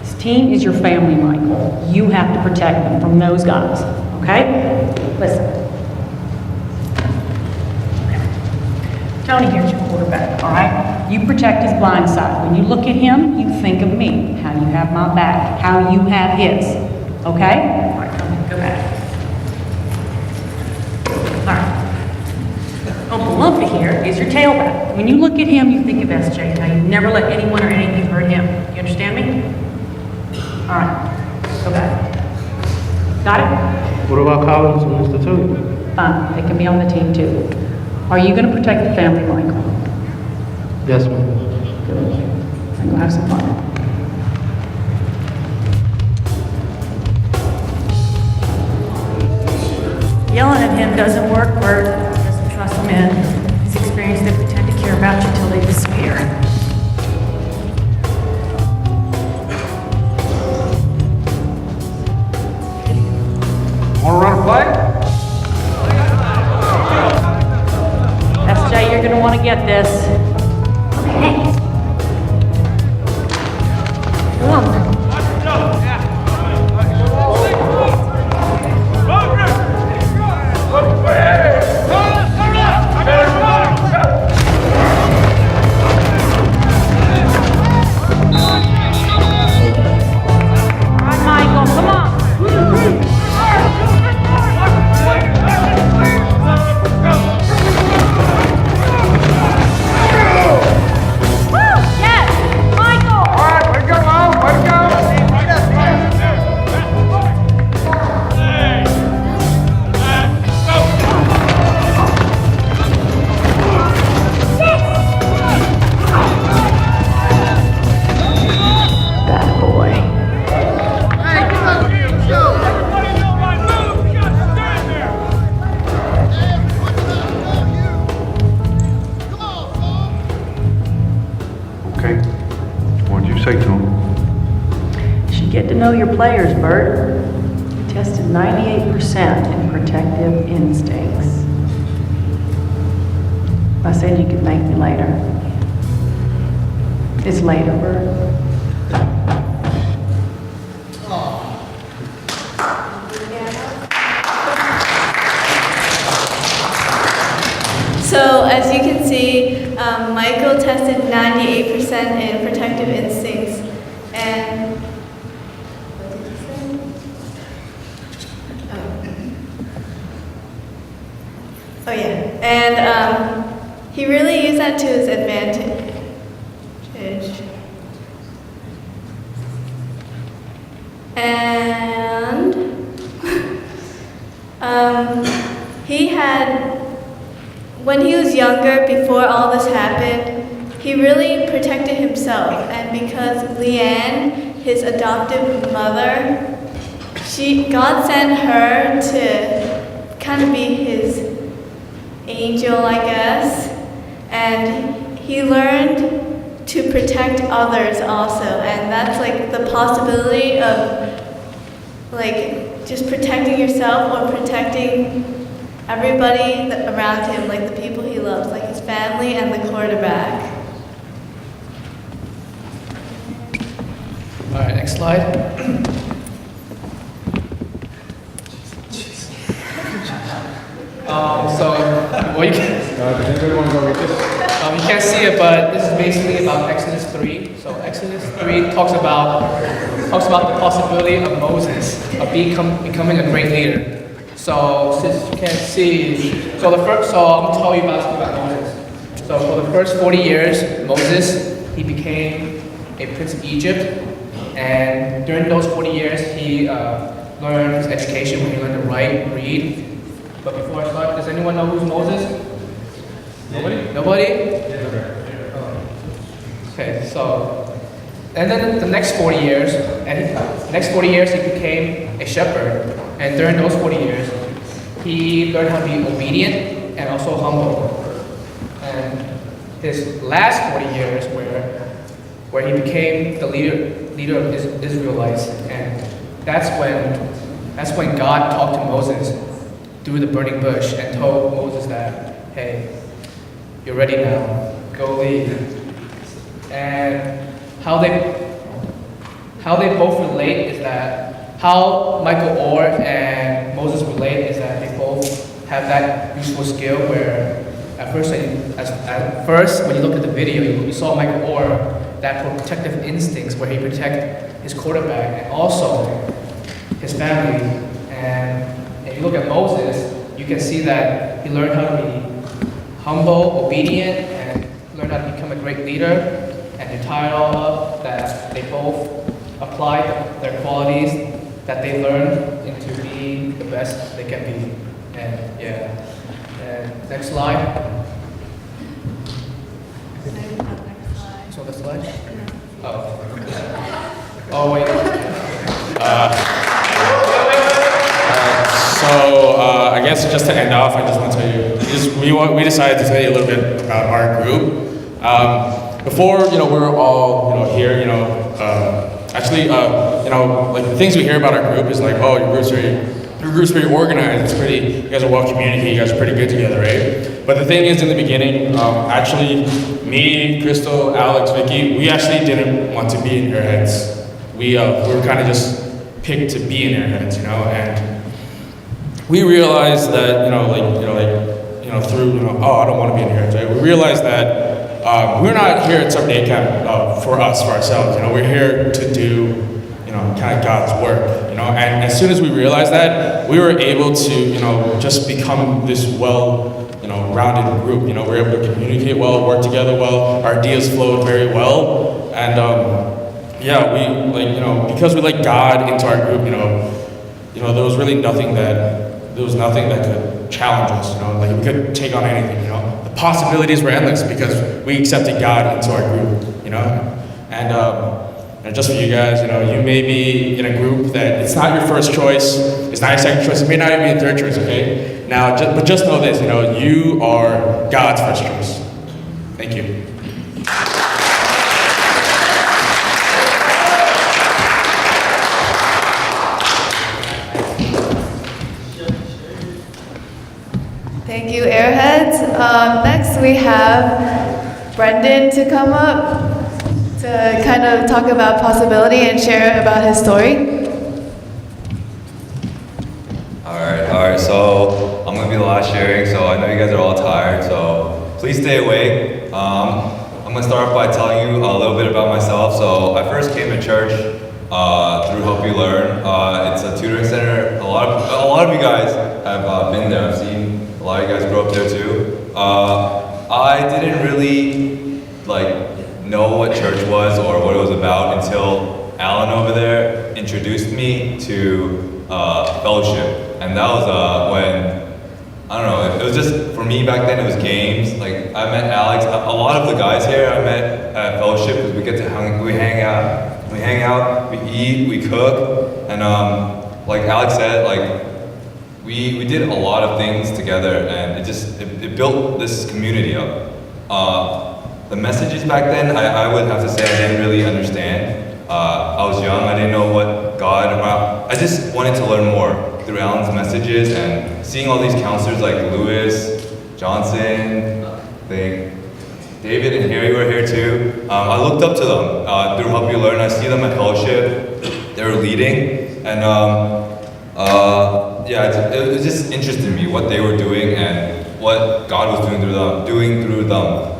This team is your family, Michael. You have to protect them from those guys, okay? Listen. Tony here's your quarterback, all right? You protect his blind side. When you look at him, you think of me, how you have my back, how you have his, okay? All right, Tony, go back. All right. Uncle Lumpy here is your tailback. When you look at him, you think of SJ. Now, you never let anyone or anything hurt him. You understand me? All right, go back. Got it? What about Collins and Mr. Tony? Fine, they can be on the team too. Are you gonna protect the family, Michael? Yes, ma'am. Good. Then go have some fun. Yelling at him doesn't work, Bert. Doesn't trust men. His experience, they pretend to care about you till they disappear. Okay. What did you say to him? You should get to know your players, Bert. You tested 98% in protective instincts. I said you could thank me later. It's later, Bert. So as you can see, Michael tested 98% in protective instincts, and what did he say? Oh yeah, and he really used that to his advantage. And he had. When he was younger, before all this happened, he really protected himself. And because Leanne, his adoptive mother, God sent her to kind of be his angel, I guess. And he learned to protect others also. And that's like the possibility of like just protecting yourself or protecting everybody around him, like the people he loves, like his family and the quarterback. All right, next slide. You can't see it, but this is basically about Exodus 3. So Exodus 3 talks about the possibility of Moses of becoming a great leader. So since you can't see, so I'm gonna tell you about Moses. So for the first 40 years, Moses, he became a prince of Egypt, and during those 40 years, he learned his education, when he learned to write, read. But before I start, does anyone know who's Moses? Nobody? Nobody? Okay, so, and then the next 40 years, he became a shepherd. And during those 40 years, he learned how to be obedient and also humble. And his last 40 years, where he became the leader of Israelites, and that's when God talked to Moses through the burning bush and told Moses that, hey, you're ready now, go lead. And how they both relate is that how Michael Orr and Moses relate is that they both have that useful skill where at first when you look at the video, you saw Michael Orr, that protective instincts where he protected his quarterback and also his family. And if you look at Moses, you can see that he learned how to be humble, obedient, and learned how to become a great leader. And to tie it all up, that they both applied their qualities that they learned into being the best they can be. And yeah. And next slide. So the slide? Oh wait. I guess just to end off, I just want to tell you, we decided to tell you a little bit about our group. Before, we were all, here, like the things we hear about our group is like, oh, your group's very organized, you guys are well communicated, you guys are pretty good together, right? But the thing is, in the beginning, actually, me, Crystal, Alex, Vicky, we actually didn't want to be in Airheads. we were kind of just picked to be in Airheads, you know, and we realized that, through, oh, I don't want to be in Airheads, right? We realized that we're not here at Summer Day Camp for us, for ourselves, you know, we're here to do, kind of God's work, you know, and as soon as we realized that, we were able to, just become this rounded group, we were able to communicate well, work together well, our ideas flowed very well, and we because we let God into our group, there was really nothing that could challenge us, we could take on anything, the possibilities were endless because we accepted God into our group, and just for you guys, you may be in a group that it's not your first choice, it's not your second choice, it may not even be your third choice, okay? Now, but just know this, you are God's first choice. Thank you. Thank you, Airheads. Next, we have Brendan to come up to kind of talk about possibility and share about his story. Alright, so I'm gonna be the last sharing, so I know you guys are all tired, so please stay awake. I'm gonna start off by telling you a little bit about myself. So I first came to church through Hope You Learn. It's a tutoring center. A lot of you guys have been there. I've seen a lot of you guys grow up there too. I didn't really know what church was or what it was about until Alan over there introduced me to fellowship. And that was when, I don't know, it was just, for me back then it was games. I met Alex, a lot of the guys here I met at fellowship because we get to hang out, we eat, we cook, and like Alex said, we did a lot of things together, and it built this community up. The messages back then, I would have to say I didn't really understand. I was young, I didn't know what I just wanted to learn more through Alan's messages and seeing all these counselors like Lewis, Johnson, I think David and Harry were here too. I looked up to them through Help You Learn. I see them at fellowship, they were leading, and it was just interested me what they were doing and what God was doing through them.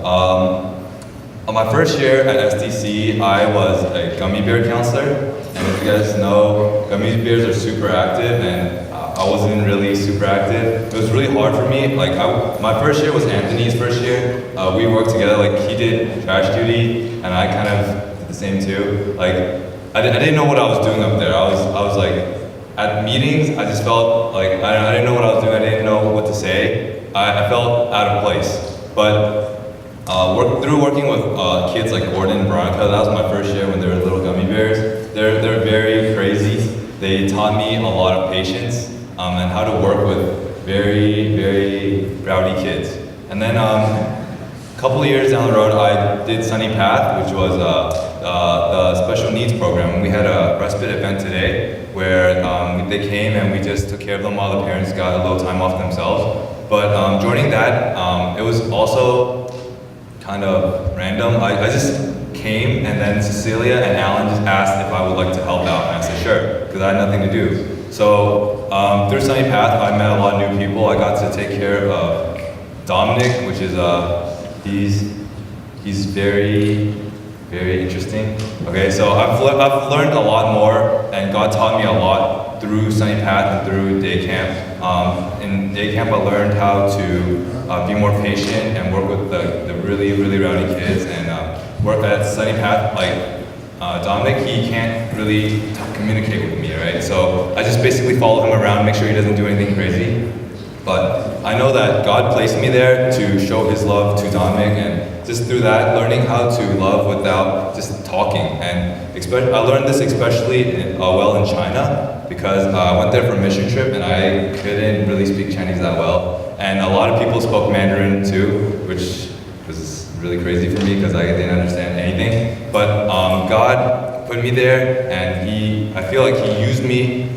On my first year at SDC, I was a gummy bear counselor, and as you guys know, gummy bears are super active, and I wasn't really super active. It was really hard for me. My first year was Anthony's first year. We worked together. He did trash duty, and I kind of did the same too. I didn't know what I was doing up there. I was at meetings, I just felt I didn't know what I was doing. I didn't know what to say. I felt out of place. But through working with kids like Gordon and Veronica, that was my first year when they were little gummy bears. They're very crazy. They taught me a lot of patience and how to work with very, very rowdy kids. And then a couple of years down the road, I did Sunny Path, which was the special needs program. And we had a respite event today where they came and we just took care of them while the parents got a little time off themselves. But joining that, it was also kind of random. I just came, and then Cecilia and Alan just asked if I would like to help out, and I said sure, because I had nothing to do. So through Sunny Path, I met a lot of new people. I got to take care of Dominic, which is he's very, very interesting. Okay, so I've learned a lot more, and God taught me a lot through Sunny Path and through day camp. In day camp, I learned how to be more patient and work with the really, really rowdy kids, and work at Sunny Path. Dominic, he can't really communicate with me, right? So I just basically follow him around, make sure he doesn't do anything crazy. But I know that God placed me there to show his love to Dominic, and just through that, learning how to love without just talking. And I learned this especially in China, because I went there for a mission trip and I couldn't really speak Chinese that well. And a lot of people spoke Mandarin too, which was really crazy for me because I didn't understand anything. But God put me there, and I feel like he used me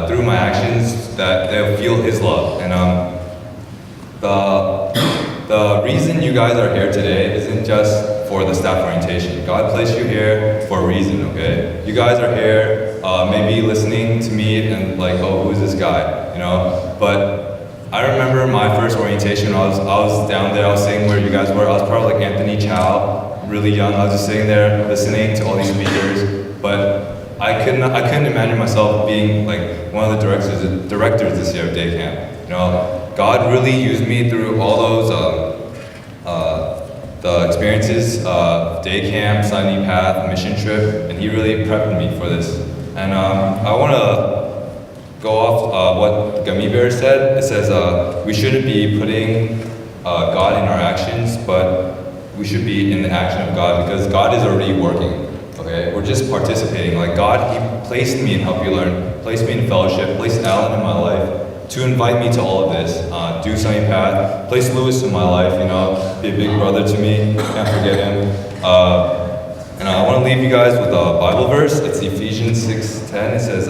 through my actions that they'll feel his love. And the reason you guys are here today isn't just for the staff orientation. God placed you here for a reason, okay? You guys are here, maybe listening to me and like, oh, who's this guy, you know? But I remember my first orientation, I was down there, I was sitting where you guys were, I was probably like Anthony Chow, really young, I was just sitting there listening to all these speakers, but I couldn't imagine myself being like one of the directors this year of day camp. You know, God really used me through all those the experiences of day camp, Sinai Path, mission trip, and He really prepped me for this. And I want to go off what Gummy Bear said. It says we shouldn't be putting God in our actions, but we should be in the action of God because God is already working. Okay, we're just participating. Like God, He placed me in Help You Learn, placed me in fellowship, placed Alan in my life to invite me to all of this. Do Sunny Path, placed Lewis in my life, you know, be a big brother to me, can't forget him. And I want to leave you guys with a Bible verse. It's Ephesians 6:10. It says,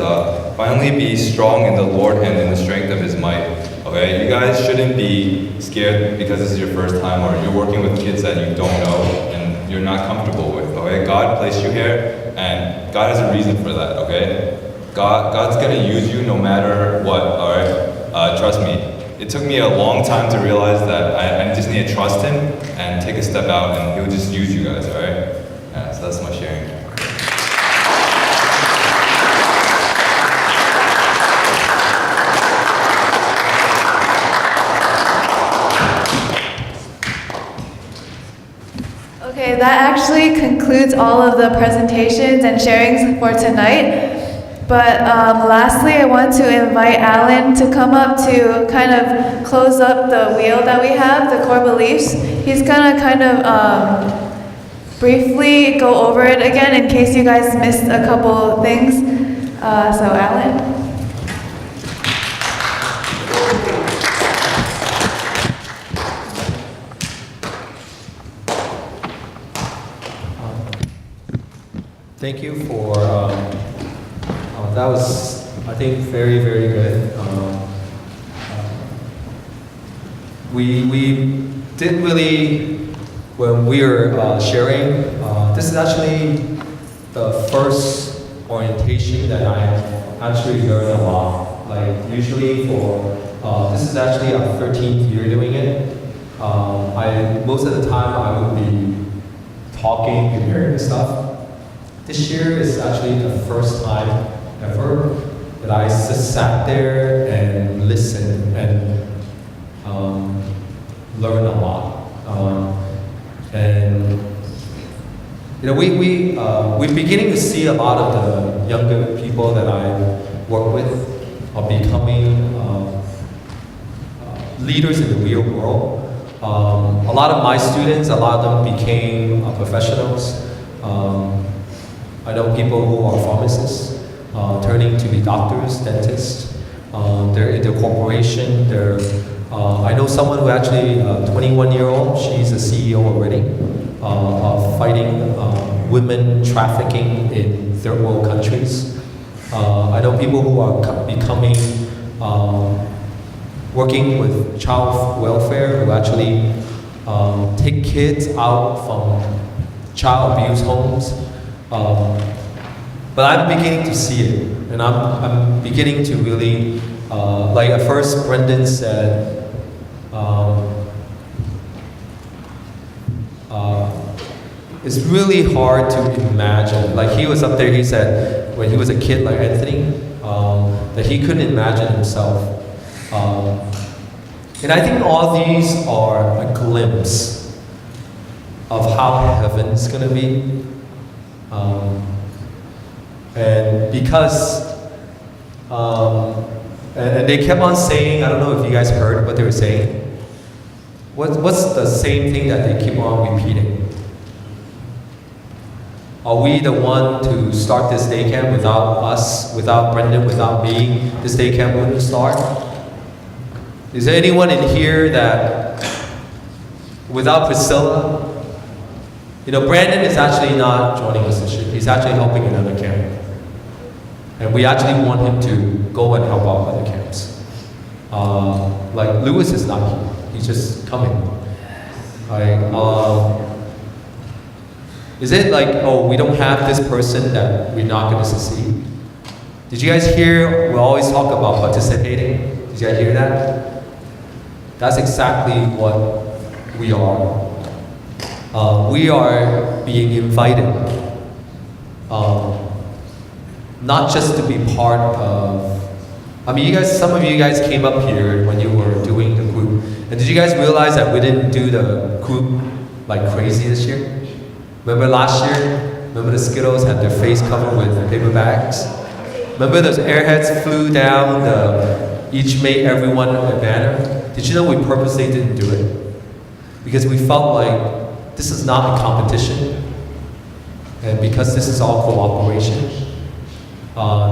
finally be strong in the Lord and in the strength of His might. Okay, you guys shouldn't be scared because this is your first time or you're working with kids that you don't know and you're not comfortable with. Okay, God placed you here and God has a reason for that. Okay, God's gonna use you no matter what. All right, trust me. It took me a long time to realize that I just need to trust Him and take a step out, and He'll just use you guys. All right, yeah. So that's my sharing. Okay, that actually concludes all of the presentations and sharings for tonight. But lastly, I want to invite Alan to come up to kind of close up the wheel that we have, the core beliefs. He's gonna kind of briefly go over it again in case you guys missed a couple things. So Alan. Thank you for, that was, I think, very, very good. We did really, when we were sharing, this is actually the first orientation that I actually learned a lot. Like usually this is actually our 13th year doing it. Most of the time I would be talking and hearing stuff. This year is actually the first time ever that I just sat there and listened and learned a lot. And you know, we're beginning to see a lot of the younger people that I work with are becoming leaders in the real world. A lot of my students, a lot of them became professionals. I know people who are pharmacists, turning to be doctors, dentists. They're in the corporation. I know someone who actually, 21-year-old, she's a CEO already, fighting women trafficking in third world countries. I know people who are becoming, working with child welfare, who actually take kids out from child abuse homes. But I'm beginning to see it, and I'm beginning to really, like at first Brendan said, it's really hard to imagine. Like he was up there, he said, when he was a kid like Anthony, that he couldn't imagine himself. And I think all these are a glimpse of how heaven's gonna be. And because, and they kept on saying, I don't know if you guys heard what they were saying. What's the same thing that they keep on repeating? Are we the one to start this day camp? Without us, without Brendan, without me, this day camp wouldn't start? Is there anyone in here that, without Priscilla, you know, Brandon is actually not joining us this year. He's actually helping another camp. And we actually want him to go and help out other camps. Like Lewis is not here. He's just coming. Right? Is it like, oh, we don't have this person that we're not going to succeed? Did you guys hear, we always talk about participating? Did you guys hear that? That's exactly what we are. We are being invited, not just to be part of, some of you guys came up here when you were doing the group, and did you guys realize that we didn't do the group like crazy this year? Remember last year? Remember the Skittles had their face covered with paper bags? Remember those airheads flew down, each made everyone a banner? Did you know we purposely didn't do it? Because we felt like this is not a competition, and because this is all cooperation.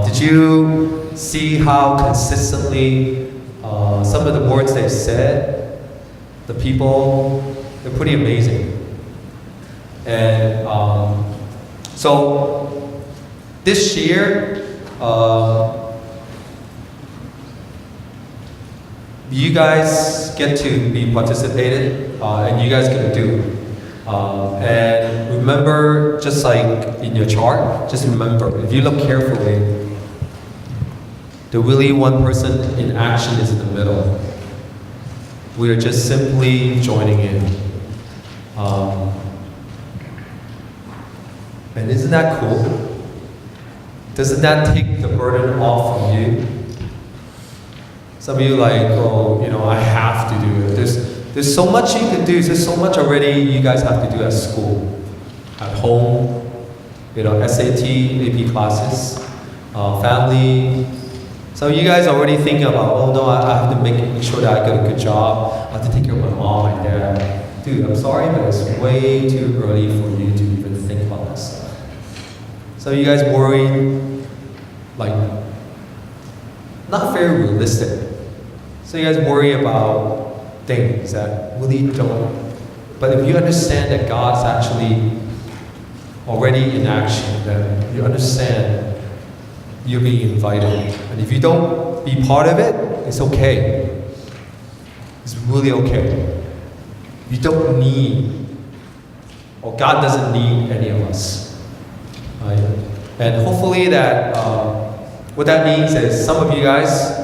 Did you see how consistently some of the words they said, the people, they're pretty amazing. And so this year, you guys get to be participated, and you guys get to do. And remember, just like in your chart, just remember, if you look carefully, the really one person in action is in the middle. We are just simply joining in. And isn't that cool? Doesn't that take the burden off from you? Some of you like, oh, I have to do it. There's so much you can do. There's so much already you guys have to do at school, at home, SAT, AP classes, family. So you guys already think about, oh no, I have to make sure that I get a good job. I have to take care of my mom and dad. Dude, I'm sorry, but it's way too early for you to even think about that stuff. So you guys worry, like, not very realistic. So you guys worry about things that really don't. But if you understand that God's actually already in action, then you understand you're being invited. And if you don't be part of it, it's okay. It's really okay. You don't need, or God doesn't need any of us. Right? And hopefully that, what that means is some of you guys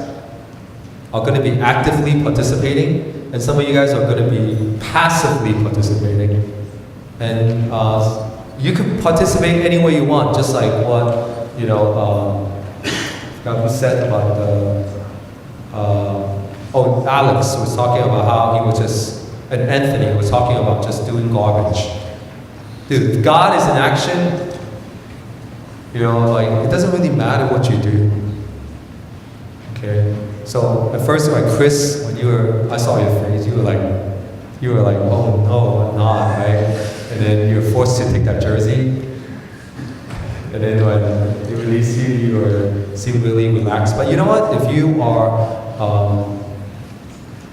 are going to be actively participating, and some of you guys are going to be passively participating. And you can participate any way you want, just like what, God was said about Alex was talking about how he was just, and Anthony was talking about just doing garbage. Dude, if God is in action, it doesn't really matter what you do. Okay? So at first, like Chris, I saw your face, you were like, oh no, I'm not, right? And then you were forced to take that jersey. And then when they release you, you seem really relaxed. But you know what? If you are,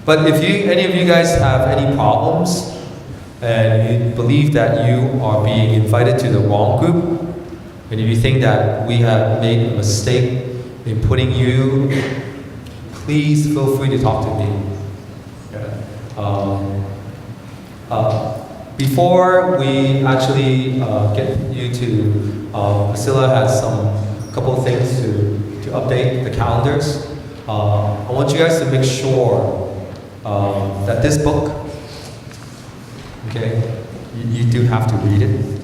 any of you guys have any problems, and you believe that you are being invited to the wrong group, and if you think that we have made a mistake in putting you, please feel free to talk to me. Before we actually get you to, Priscilla has a couple of things to update the calendars. I want you guys to make sure that this book, okay, you do have to read it.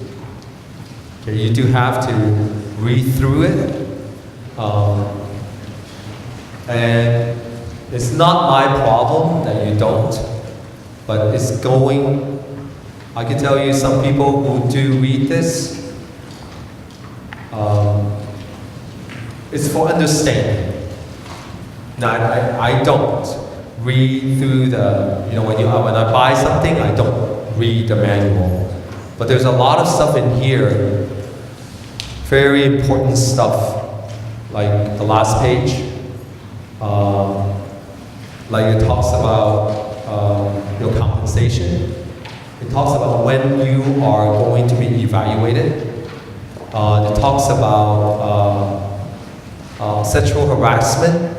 Okay, you do have to read through it. And it's not my problem that you don't, but it's going, I can tell you some people who do read this, it's for understanding. Now, I don't read through when I buy something, I don't read the manual. But there's a lot of stuff in here, very important stuff, like the last page. Like it talks about your compensation. It talks about when you are going to be evaluated. It talks about sexual harassment.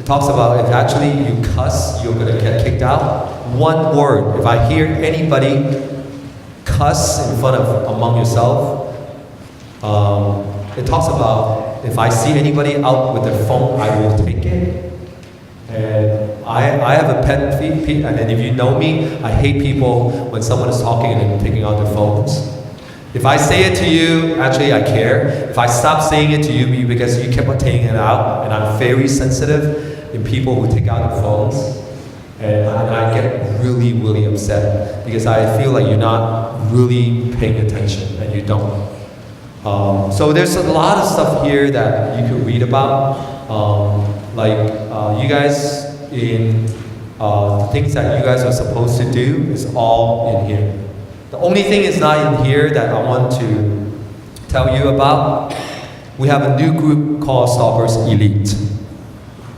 It talks about if actually you cuss, you're going to get kicked out. One word. If I hear anybody cuss in front of among yourself. It talks about if I see anybody out with their phone, I will take it. And I have a pet peeve, and if you know me, I hate people when someone is talking and taking out their phones. If I say it to you, actually I care. If I stop saying it to you because you kept on taking it out, and I'm very sensitive in people who take out their phones, and I get really, really upset because I feel like you're not really paying attention, and you don't. So there's a lot of stuff here that you could read about, you guys in things that you guys are supposed to do is all in here. The only thing is not in here that I want to tell you about. We have a new group called Starburst Elite.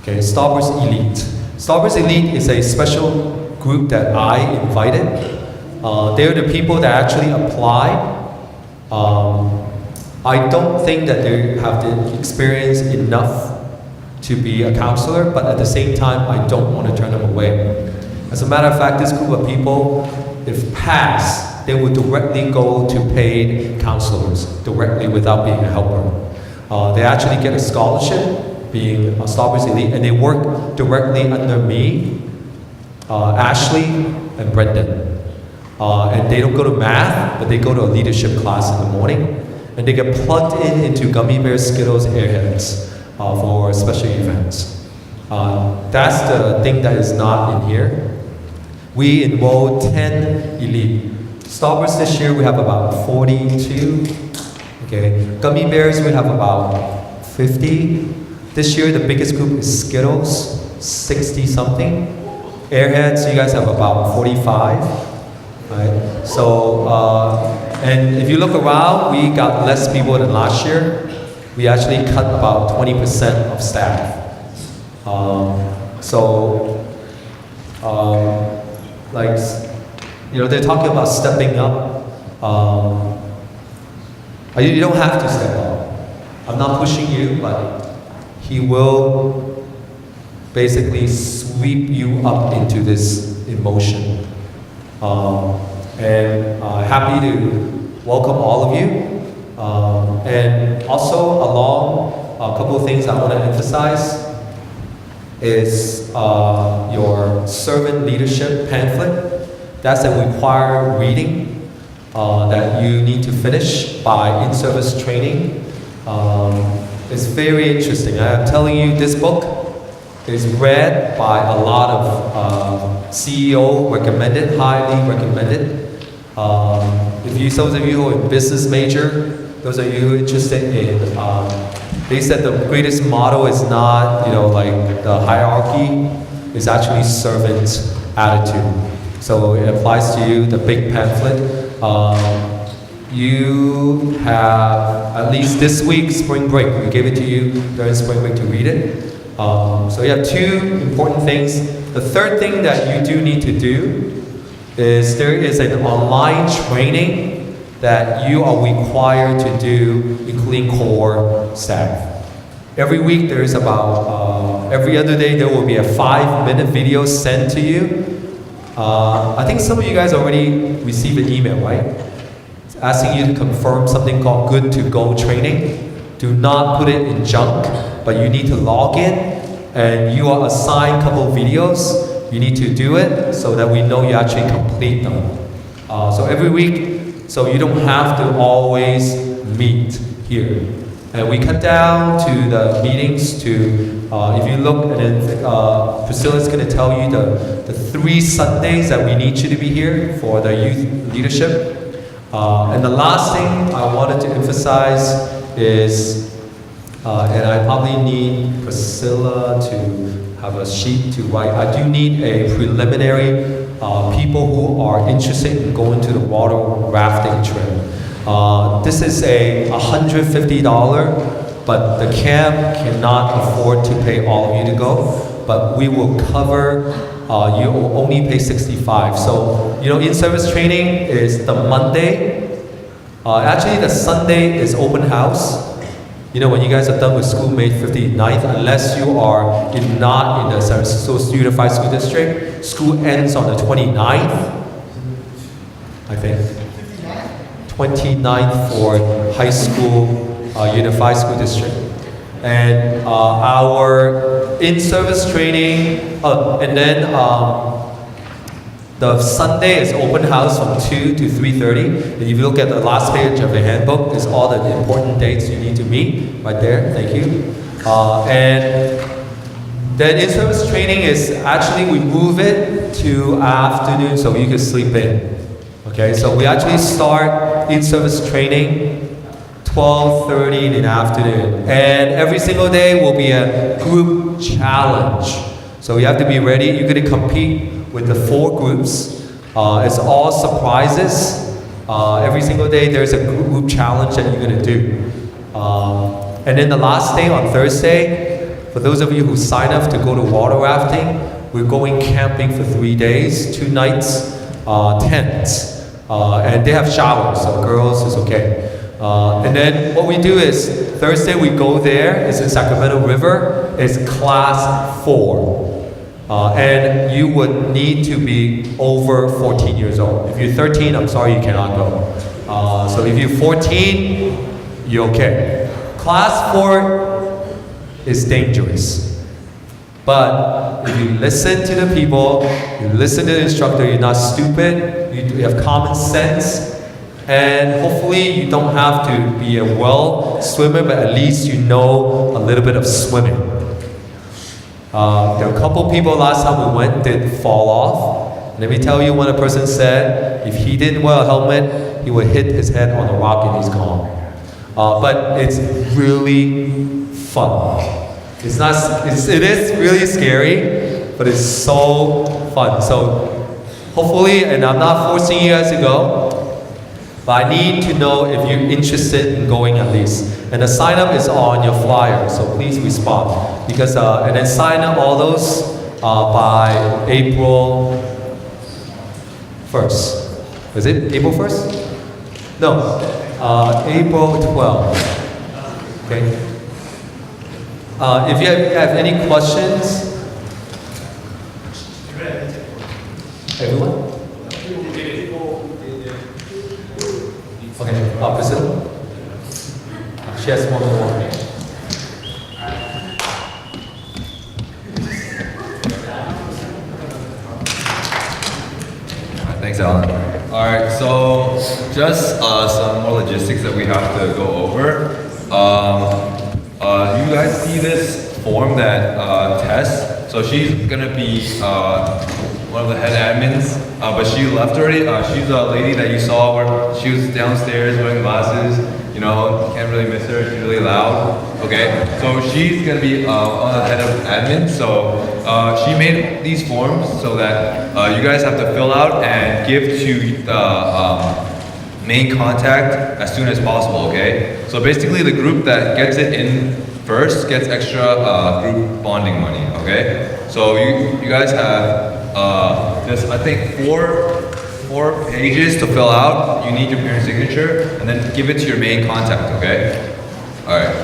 Okay, Starburst Elite. Starburst Elite is a special group that I invited. They're the people that actually apply. I don't think that they have the experience enough to be a counselor, but at the same time, I don't want to turn them away. As a matter of fact, this group of people, if passed, they will directly go to paid counselors, directly without being a helper. They actually get a scholarship, being a Starburst Elite, and they work directly under me, Ashley, and Brendan. And they don't go to math, but they go to a leadership class in the morning. And they get plugged into Gummy Bear Skittles Airheads for special events. That's the thing that is not in here. We enrolled 10 elite. Starburst this year we have about 42. Okay. Gummy Bears we have about 50. This year the biggest group is Skittles, 60 something. Airheads you guys have about 45. Right? So, and if you look around, we got less people than last year. We actually cut about 20% of staff. They're talking about stepping up. You don't have to step up. I'm not pushing you, but he will basically sweep you up into this emotion. Happy to welcome all of you. And also along a couple of things I want to emphasize is your servant leadership pamphlet. That's a required reading that you need to finish by in-service training. It's very interesting. I'm telling you, this book is read by a lot of CEO recommended, highly recommended. Those of you who are in business major, those of you interested in, they said the greatest model is not, like the hierarchy, it's actually servant attitude. So it applies to you, the big pamphlet. You have, at least this week, spring break. We gave it to you during spring break to read it. So you have two important things. The third thing that you do need to do is there is an online training that you are required to do, including core staff. Every week there is about, every other day there will be a 5-minute video sent to you. I think some of you guys already received an email, right? It's asking you to confirm something called Good to Go training. Do not put it in junk, but you need to log in and you are assigned a couple of videos. You need to do it so that we know you actually complete them. So every week, so you don't have to always meet here. And we cut down to the meetings to, if you look, and then Priscilla's going to tell you the 3 Sundays that we need you to be here for the youth leadership. And the last thing I wanted to emphasize is, and I probably need Priscilla to have a sheet to write. I do need a preliminary people who are interested in going to the water rafting trip. This is a $150, but the camp cannot afford to pay all of you to go, but we will cover, you will only pay $65. So, in-service training is the Monday. Actually, the Sunday is open house. When you guys are done with school, May 59th, unless you are not in the San Francisco Unified School District, school ends on the 29th, I think. 29th Ward High School, Unified School District. And our in-service training, and then the Sunday is open house from 2 to 3:30. And if you look at the last page of the handbook, it's all the important dates you need to meet right there. Thank you. And then in-service training is actually, we move it to afternoon so you can sleep in. Okay, so we actually start in-service training 12:30 in the afternoon. And every single day will be a group challenge. So you have to be ready. You're going to compete with the 4 groups. It's all surprises. Every single day there's a group challenge that you're going to do. And then the last day on Thursday, for those of you who sign up to go to water rafting, we're going camping for 3 days, 2 nights, tents. And they have showers, so girls is okay. And then what we do is, Thursday we go there, it's in Sacramento River, it's class 4. And you would need to be over 14 years old. If you're 13, I'm sorry, you cannot go. So if you're 14, you're okay. Class 4 is dangerous. But if you listen to the people, you listen to the instructor, you're not stupid, you have common sense, and hopefully you don't have to be a well swimmer, but at least you know a little bit of swimming. There are a couple people last time we went did fall off. Let me tell you what a person said. If he didn't wear a helmet, he would hit his head on a rock and he's gone. But it's really fun. It is really scary, but it's so fun. So hopefully, and I'm not forcing you guys to go, but I need to know if you're interested in going at least. And the sign up is on your flyer, so please respond. Because, and then sign up all those by April 1st. Was it April 1st? No, April 12th. Okay. If you have any questions, everyone? Okay, Priscilla? She has one more. Thanks, Alan. All right, so just some more logistics that we have to go over. You guys see this form that Tess, so she's gonna be one of the head admins, but she left already. She's a lady that you saw where she was downstairs wearing glasses. You know, can't really miss her. She's really loud. Okay, so she's gonna be on the head of admin. So she made these forms so that you guys have to fill out and give to the main contact as soon as possible. Okay, so basically the group that gets it in first gets extra group bonding money. Okay, so you guys have just I think four pages to fill out. You need your parent's signature, and then give it to your main contact, okay? All right,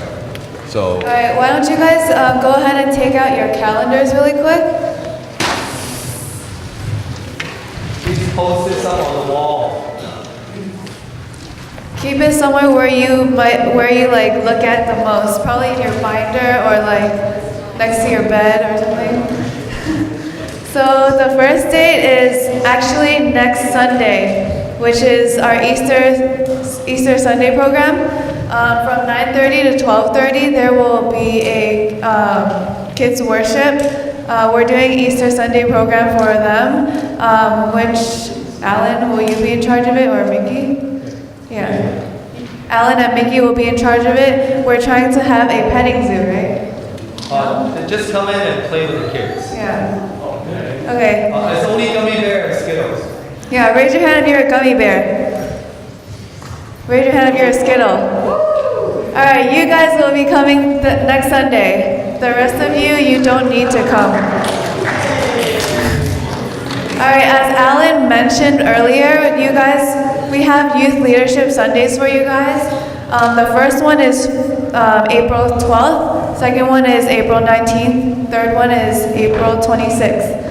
so. All right, why don't you guys go ahead and take out your calendars really quick? Please post this up on the wall. Keep it somewhere where you like look at the most, probably in your binder or like next to your bed or something. So the first date is actually next Sunday, which is our Easter Sunday program. From 9:30 to 12:30, there will be a kids worship. We're doing Easter Sunday program for them, which Alan, will you be in charge of it, or Mickey? Yeah. Alan and Mickey will be in charge of it. We're trying to have a petting zoo, right? Just come in and play with the kids. Yeah. Okay. It's only gummy bear and Skittles. Yeah, raise your hand if you're a gummy bear. Raise your hand if you're a Skittle. Alright, you guys will be coming next Sunday. The rest of you don't need to come. Alright, as Alan mentioned earlier, you guys, we have Youth Leadership Sundays for you guys. The first one is April 12th, second one is April 19th, third one is April 26th.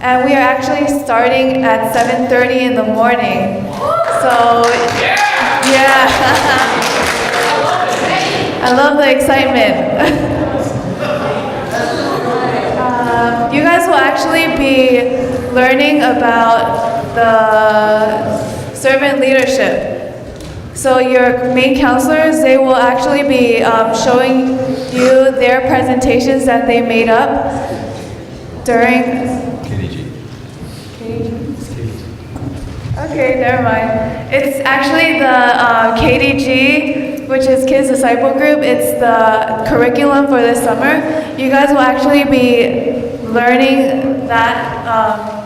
And we are actually starting at 7:30 in the morning. So, yeah, Yeah. I love the excitement. You guys will actually be learning about the servant leadership. So your main counselors, they will actually be showing you their presentations that they made up during KDG. Okay, never mind. It's actually the KDG, which is Kids Disciple Group. It's the curriculum for this summer. You guys will actually be learning that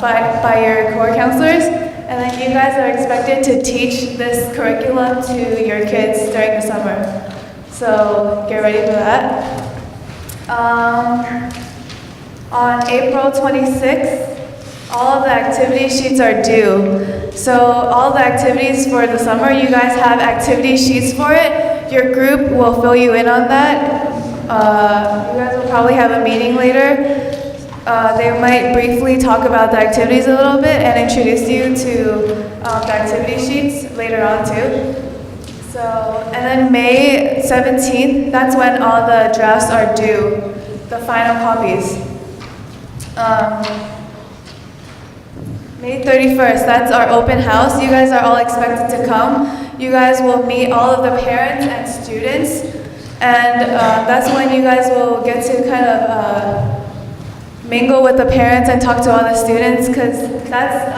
by your core counselors. And then you guys are expected to teach this curriculum to your kids during the summer. So get ready for that. On April 26th, all of the activity sheets are due. So all the activities for the summer, you guys have activity sheets for it. Your group will fill you in on that. You guys will probably have a meeting later. They might briefly talk about the activities a little bit and introduce you to the activity sheets later on too. So, and then May 17th, that's when all the drafts are due, the final copies. May 31st, that's our open house. You guys are all expected to come. You guys will meet all of the parents and students, and that's when you guys will get to kind of mingle with the parents and talk to all the students, because that's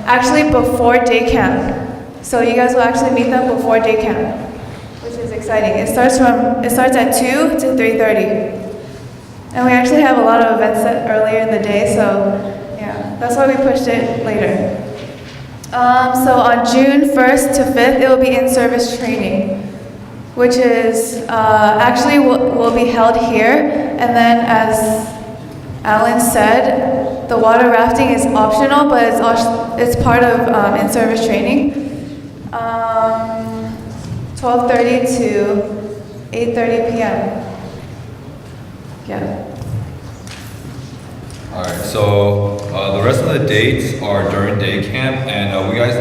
actually before day camp. So you guys will actually meet them before day camp, which is exciting. It starts at 2 to 3:30. And we actually have a lot of events earlier in the day, so yeah, that's why we pushed it later. So on June 1st to 5th, it will be in-service training, which is actually will be held here. And then as Alan said, the water rafting is optional, but it's part of in-service training. 12:30 to 8:30 p.m. Yeah. Alright, so the rest of the dates are during day camp, and we guys,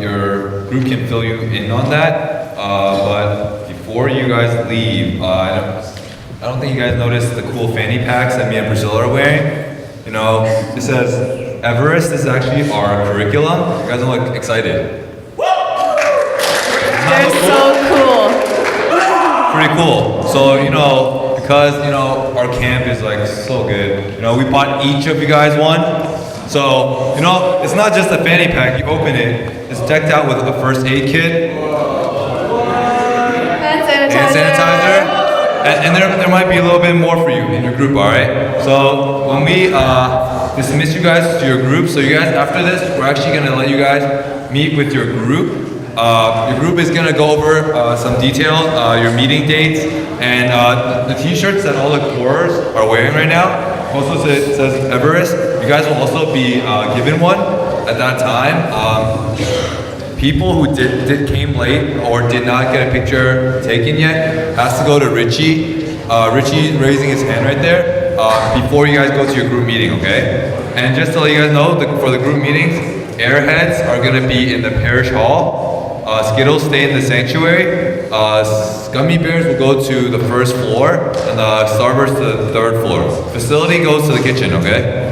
your group can fill you in on that. But before you guys leave, I don't think you guys noticed the cool fanny packs that me and Priscilla are wearing. You know, it says Everest is actually our curriculum. You guys don't look excited. They're so cool. Pretty cool. So, you know, because, you know, our camp is like so good, you know, we bought each of you guys one. So, you know, it's not just a fanny pack. You open it, it's decked out with a first aid kit, hand sanitizer. And there might be a little bit more for you in your group, all right? So when we dismiss you guys to your group, so you guys, after this, we're actually gonna let you guys meet with your group. Your group is gonna go over some details, your meeting dates, and the t-shirts that all the corps are wearing right now also says Everest. You guys will also be given one at that time. People who came late or did not get a picture taken yet has to go to Richie. Richie raising his hand right there before you guys go to your group meeting, okay? And just to let you guys know, for the group meetings, Airheads are gonna be in the parish hall. Skittles stay in the sanctuary. Gummy Bears will go to the first floor, and Starburst to the third floor. Facility goes to the kitchen, okay?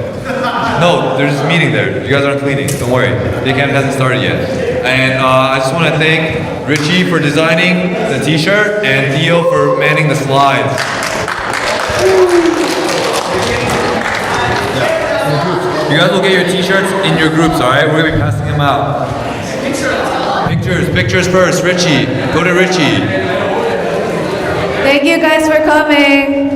No, they're just meeting there. You guys aren't cleaning, don't worry. Day camp hasn't started yet. And I just want to thank Richie for designing the t-shirt and Theo for manning the slides. You guys will get your t-shirts in your groups, alright? We're going to be passing them out. Pictures first. Richie, go to Richie. Thank you guys for coming.